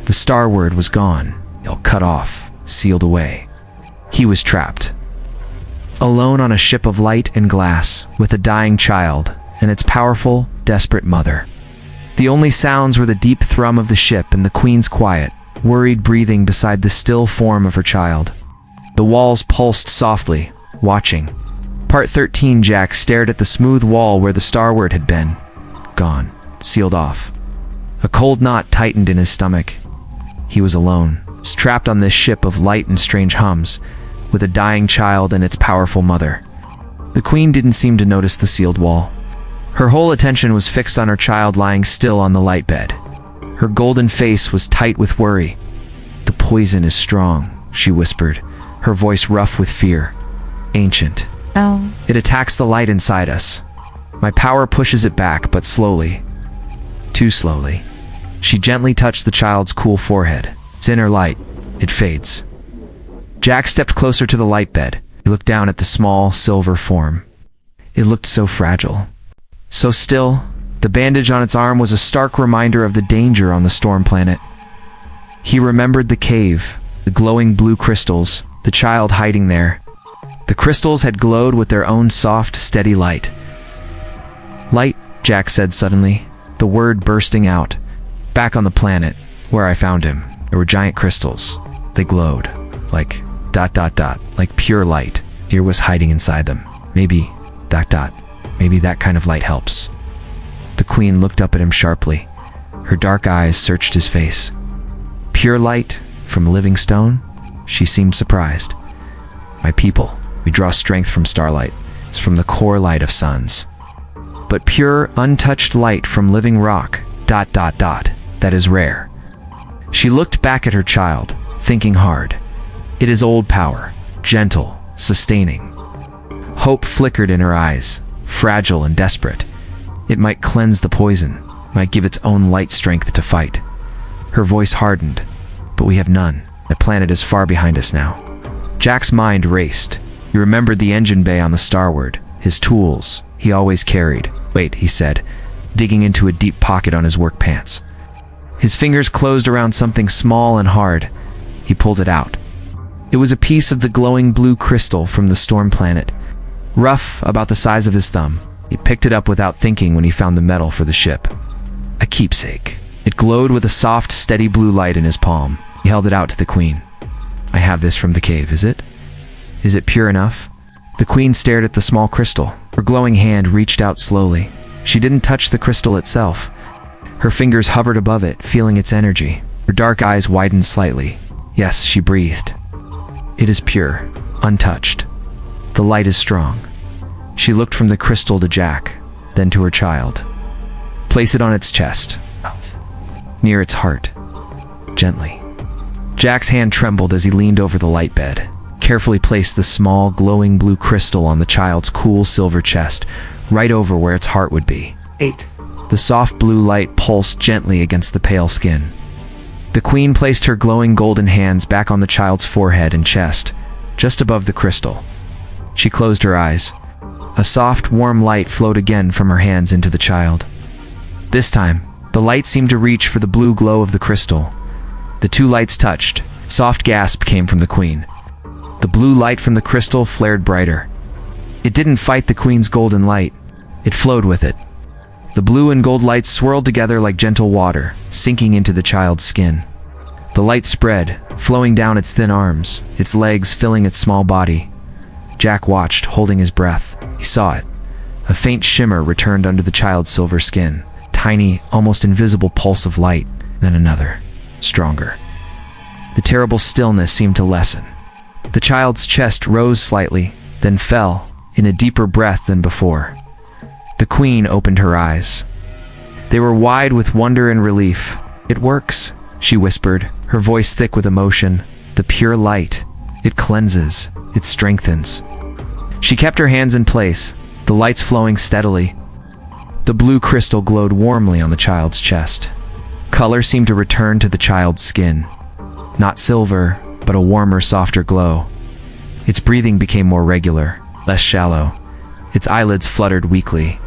The Starward was gone. cut off, sealed away. He was trapped. Alone on a ship of light and glass, with a dying child and its powerful, desperate mother. The only sounds were the deep thrum of the ship and the Queen's quiet, worried breathing beside the still form of her child. The walls pulsed softly, watching. Part 13. Jack stared at the smooth wall where the starward had been. Gone. Sealed off. A cold knot tightened in his stomach. He was alone, trapped on this ship of light and strange hums, with a dying child and its powerful mother. The Queen didn't seem to notice the sealed wall. Her whole attention was fixed on her child lying still on the light bed. Her golden face was tight with worry. "The poison is strong," she whispered, her voice rough with fear. "Ancient. Oh. It attacks the light inside us. My power pushes it back, but slowly. Too slowly." She gently touched the child's cool forehead. Its inner light. It fades. Jack stepped closer to the light bed. He looked down at the small, silver form. It looked so fragile. So still. The bandage on its arm was a stark reminder of the danger on the storm planet. He remembered the cave, the glowing blue crystals, the child hiding there. The crystals had glowed with their own soft, steady light. "Light," Jack said suddenly, the word bursting out. "Back on the planet, where I found him, there were giant crystals. They glowed, like ... like pure light. Fear was hiding inside them. Maybe ... maybe that kind of light helps." The Queen looked up at him sharply. Her dark eyes searched his face. "Pure light? From living stone?" She seemed surprised. "My people, we draw strength from starlight. It's from the core light of suns. But pure, untouched light from living rock ... that is rare." She looked back at her child, thinking hard. It is old power, gentle, sustaining. Hope flickered in her eyes, fragile and desperate. It might cleanse the poison, might give its own light strength to fight. Her voice hardened. "But we have none. The planet is far behind us now." Jack's mind raced. He remembered the engine bay on the starward, his tools he always carried. "Wait," he said, digging into a deep pocket on his work pants. His fingers closed around something small and hard. He pulled it out. It was a piece of the glowing blue crystal from the storm planet, rough, about the size of his thumb. He picked it up without thinking when he found the metal for the ship. A keepsake. It glowed with a soft, steady blue light in his palm. He held it out to the Queen. "I have this from the cave, is it? Is it pure enough?" The Queen stared at the small crystal. Her glowing hand reached out slowly. She didn't touch the crystal itself. Her fingers hovered above it, feeling its energy. Her dark eyes widened slightly. "Yes," she breathed. "It is pure, untouched. The light is strong." She looked from the crystal to Jack, then to her child. "Place it on its chest, near its heart, gently." Jack's hand trembled as he leaned over the light bed, carefully placed the small, glowing blue crystal on the child's cool silver chest, right over where its heart would be. 8. The soft blue light pulsed gently against the pale skin. The Queen placed her glowing golden hands back on the child's forehead and chest, just above the crystal. She closed her eyes. A soft, warm light flowed again from her hands into the child. This time, the light seemed to reach for the blue glow of the crystal. The two lights touched. A soft gasp came from the Queen. The blue light from the crystal flared brighter. It didn't fight the Queen's golden light. It flowed with it. The blue and gold lights swirled together like gentle water, sinking into the child's skin. The light spread, flowing down its thin arms, its legs filling its small body. Jack watched, holding his breath. He saw it. A faint shimmer returned under the child's silver skin. Tiny, almost invisible pulse of light, then another, stronger. The terrible stillness seemed to lessen. The child's chest rose slightly, then fell, in a deeper breath than before. The Queen opened her eyes. They were wide with wonder and relief. "It works," she whispered, her voice thick with emotion. "The pure light. It cleanses. It strengthens." She kept her hands in place, the lights flowing steadily. The blue crystal glowed warmly on the child's chest. Color seemed to return to the child's skin. Not silver, but a warmer, softer glow. Its breathing became more regular, less shallow. Its eyelids fluttered weakly.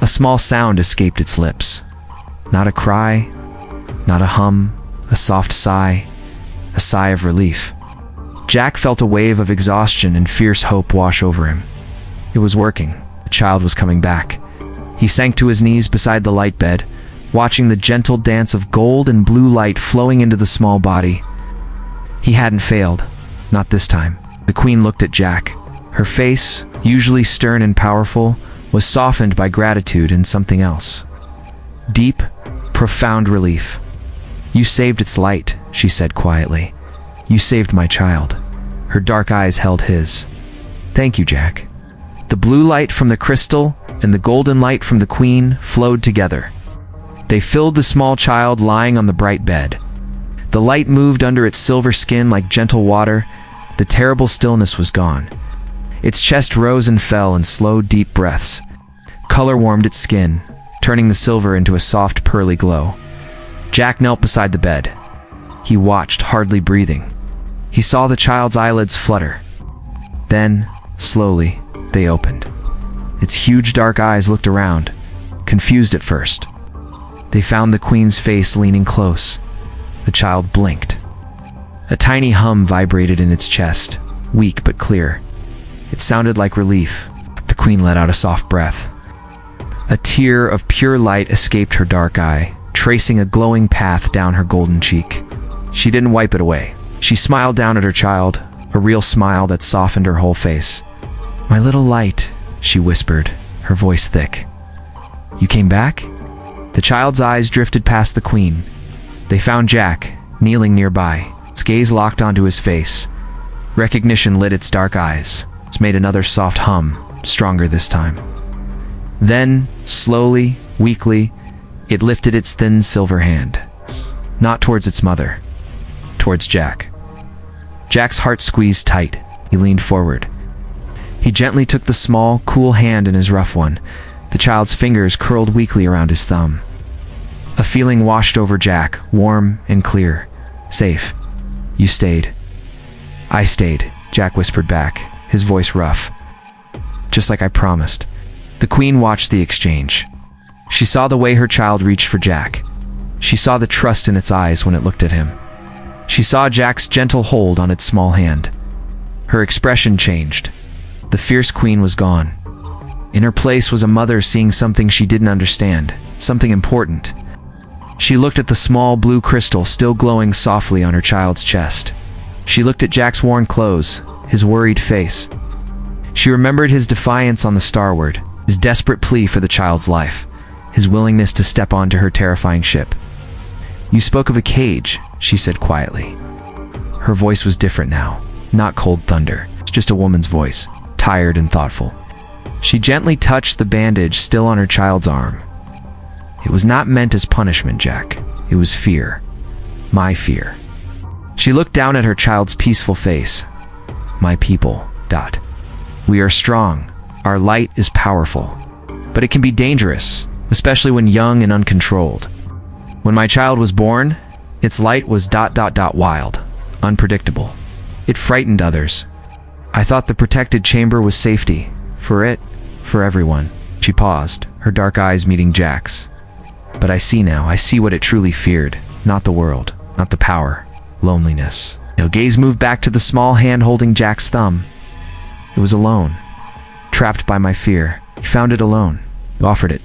A small sound escaped its lips. Not a cry, not a hum, a soft sigh. a sigh of relief. Jack felt a wave of exhaustion and fierce hope wash over him. It was working. The child was coming back. He sank to his knees beside the light bed, watching the gentle dance of gold and blue light flowing into the small body. He hadn't failed. Not this time. The Queen looked at Jack. Her face, usually stern and powerful, was softened by gratitude and something else. Deep, profound relief. "You saved its light," she said quietly. "You saved my child." Her dark eyes held his. "Thank you, Jack." The blue light from the crystal and the golden light from the Queen flowed together. They filled the small child lying on the bright bed. The light moved under its silver skin like gentle water. The terrible stillness was gone. Its chest rose and fell in slow, deep breaths. Color warmed its skin, turning the silver into a soft, pearly glow. Jack knelt beside the bed. He watched, hardly breathing. He saw the child's eyelids flutter. Then, slowly, they opened. Its huge dark eyes looked around, confused at first. They found the Queen's face leaning close. The child blinked. A tiny hum vibrated in its chest, weak but clear. It sounded like relief. The Queen let out a soft breath. A tear of pure light escaped her dark eye, tracing a glowing path down her golden cheek. She didn't wipe it away. She smiled down at her child, a real smile that softened her whole face. "My little light," she whispered, her voice thick. "You came back?" The child's eyes drifted past the Queen. They found Jack, kneeling nearby, its gaze locked onto his face. Recognition lit its dark eyes. It made another soft hum, stronger this time. Then, slowly, weakly, it lifted its thin silver hand. Not towards its mother, towards Jack. Jack's heart squeezed tight. He leaned forward. He gently took the small, cool hand in his rough one. The child's fingers curled weakly around his thumb. A feeling washed over Jack, warm and clear. Safe. "You stayed." "I stayed," Jack whispered back, his voice rough. "Just like I promised." The Queen watched the exchange. She saw the way her child reached for Jack. She saw the trust in its eyes when it looked at him. She saw Jack's gentle hold on its small hand. Her expression changed. The fierce Queen was gone. In her place was a mother seeing something she didn't understand, something important. She looked at the small blue crystal still glowing softly on her child's chest. She looked at Jack's worn clothes, his worried face. She remembered his defiance on the starward, his desperate plea for the child's life, his willingness to step onto her terrifying ship. "You spoke of a cage," she said quietly. Her voice was different now, not cold thunder, just a woman's voice, tired and thoughtful. She gently touched the bandage still on her child's arm. "It was not meant as punishment, Jack. It was fear. My fear." She looked down at her child's peaceful face. "My people, Dot. We are strong. Our light is powerful. But it can be dangerous, especially when young and uncontrolled. When my child was born, its light was ... wild, unpredictable. It frightened others. I thought the protected chamber was safety. For it, for everyone." She paused, her dark eyes meeting Jack's. "But I see now. I see what it truly feared. Not the world, not the power. Loneliness." Her gaze moved back to the small hand holding Jack's thumb. It was alone. Trapped by my fear. You found it alone. You offered it ...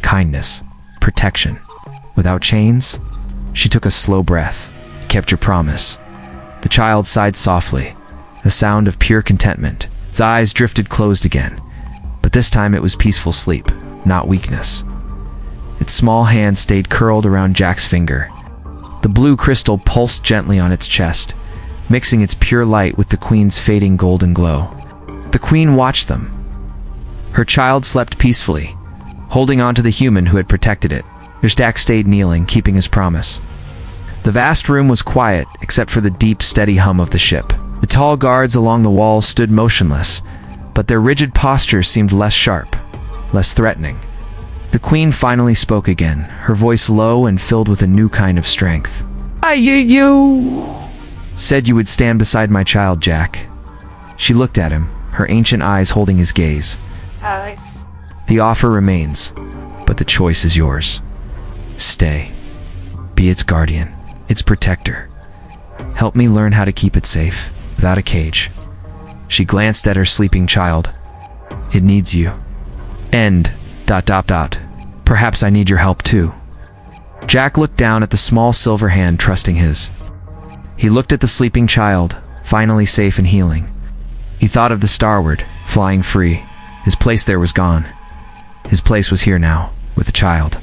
kindness. Protection. Without chains? She took a slow breath. "You kept your promise." The child sighed softly, a sound of pure contentment. Its eyes drifted closed again. But this time it was peaceful sleep, not weakness. Its small hand stayed curled around Jack's finger. The blue crystal pulsed gently on its chest, mixing its pure light with the Queen's fading golden glow. The Queen watched them. Her child slept peacefully, holding on to the human who had protected it. Jack stayed kneeling, keeping his promise. The vast room was quiet, except for the deep, steady hum of the ship. The tall guards along the walls stood motionless, but their rigid postures seemed less sharp, less threatening. The Queen finally spoke again, her voice low and filled with a new kind of strength. You said you would stand beside my child, Jack." She looked at him, her ancient eyes holding his gaze. Alex. "The offer remains, but the choice is yours. Stay. Be its guardian, its protector. Help me learn how to keep it safe, without a cage. She glanced at her sleeping child. It needs you. End. ... Perhaps I need your help too. Jack looked down at the small silver hand trusting his. He looked at the sleeping child, finally safe and healing. He thought of the starward, flying free. His place there was gone. His place was here now, with the child.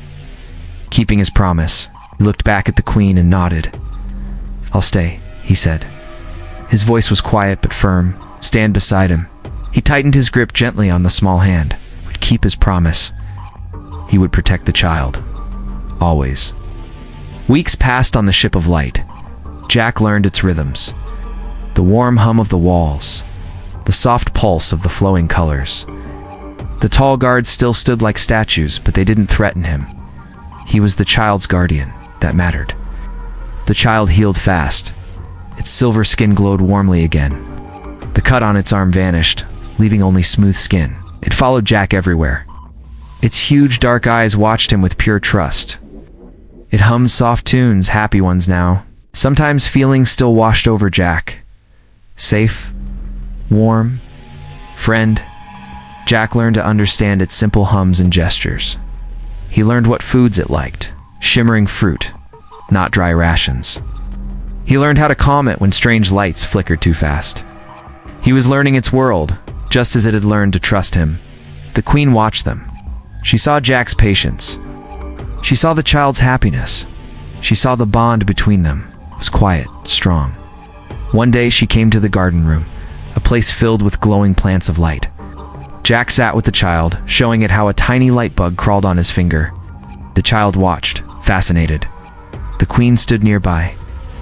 Keeping his promise, he looked back at the Queen and nodded. I'll stay, he said. His voice was quiet but firm. Stand beside him. He tightened his grip gently on the small hand. Would keep his promise. He would protect the child. Always. Weeks passed on the ship of light. Jack learned its rhythms. The warm hum of the walls. The soft pulse of the flowing colors. The tall guards still stood like statues, but they didn't threaten him. He was the child's guardian. That mattered. The child healed fast. Its silver skin glowed warmly again. The cut on its arm vanished, leaving only smooth skin. It followed Jack everywhere. Its huge dark eyes watched him with pure trust. It hummed soft tunes, happy ones now. Sometimes feelings still washed over Jack. Safe, warm, friend. Jack learned to understand its simple hums and gestures. He learned what foods it liked, shimmering fruit, not dry rations. He learned how to calm it when strange lights flickered too fast. He was learning its world, just as it had learned to trust him. The Queen watched them. She saw Jack's patience. She saw the child's happiness. She saw the bond between them. It was quiet, strong. One day she came to the garden room, a place filled with glowing plants of light. Jack sat with the child, showing it how a tiny light bug crawled on his finger. The child watched, fascinated. The Queen stood nearby.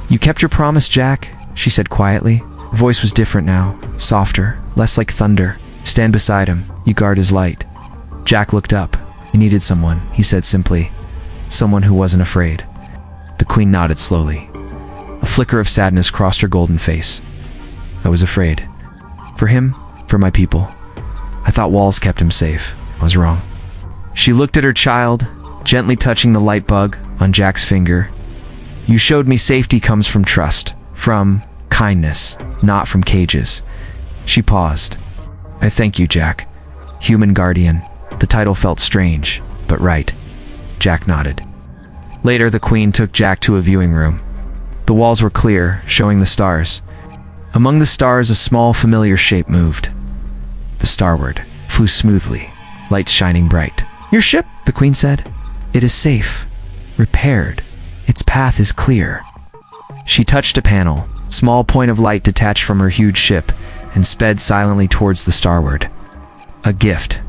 You kept your promise, Jack, she said quietly. Her voice was different now, softer, less like thunder. Stand beside him, you guard his light. Jack looked up. He needed someone, he said simply. Someone who wasn't afraid. The Queen nodded slowly. A flicker of sadness crossed her golden face. I was afraid. For him, for my people. I thought walls kept him safe. I was wrong. She looked at her child, gently touching the light bug on Jack's finger. You showed me safety comes from trust, from kindness, not from cages. She paused. I thank you, Jack. Human guardian. The title felt strange, but right. Jack nodded. Later, the Queen took Jack to a viewing room. The walls were clear, showing the stars. Among the stars, a small, familiar shape moved. The starward flew smoothly, lights shining bright. Your ship, the Queen said. It is safe, repaired. Its path is clear. She touched a panel, small point of light detached from her huge ship, and sped silently towards the starward. A gift.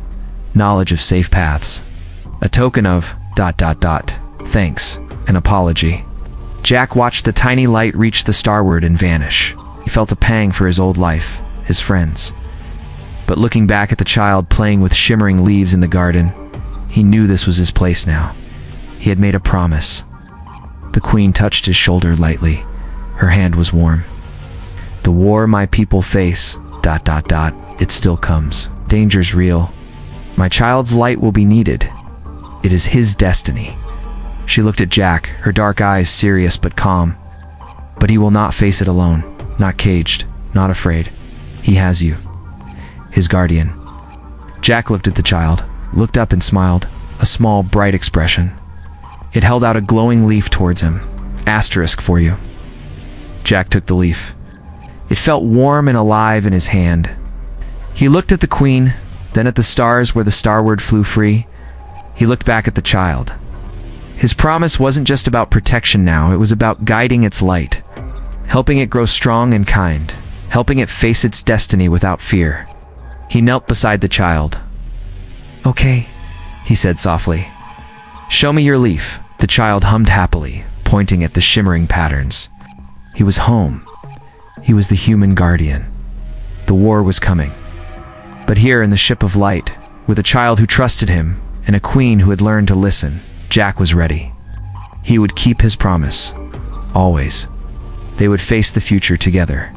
Knowledge of safe paths. A token of ... Thanks. An apology. Jack watched the tiny light reach the starward and vanish. He felt a pang for his old life, his friends. But looking back at the child playing with shimmering leaves in the garden, he knew this was his place now. He had made a promise. The Queen touched his shoulder lightly. Her hand was warm. The war my people face ... It still comes. Danger's real. My child's light will be needed. It is his destiny. She looked at Jack, her dark eyes serious but calm. But he will not face it alone. Not caged, not afraid. He has you. His guardian. Jack looked at the child, looked up and smiled, a small, bright expression. It held out a glowing leaf towards him. Asterisk for you. Jack took the leaf. It felt warm and alive in his hand. He looked at the Queen, then at the stars where the starward flew free. He looked back at the child. His promise wasn't just about protection now, it was about guiding its light, helping it grow strong and kind, helping it face its destiny without fear. He knelt beside the child. Okay, he said softly. Show me your leaf. The child hummed happily, pointing at the shimmering patterns. He was home. He was the human guardian. The war was coming. But here in the ship of light, with a child who trusted him, and a queen who had learned to listen, Jack was ready. He would keep his promise. Always. They would face the future together.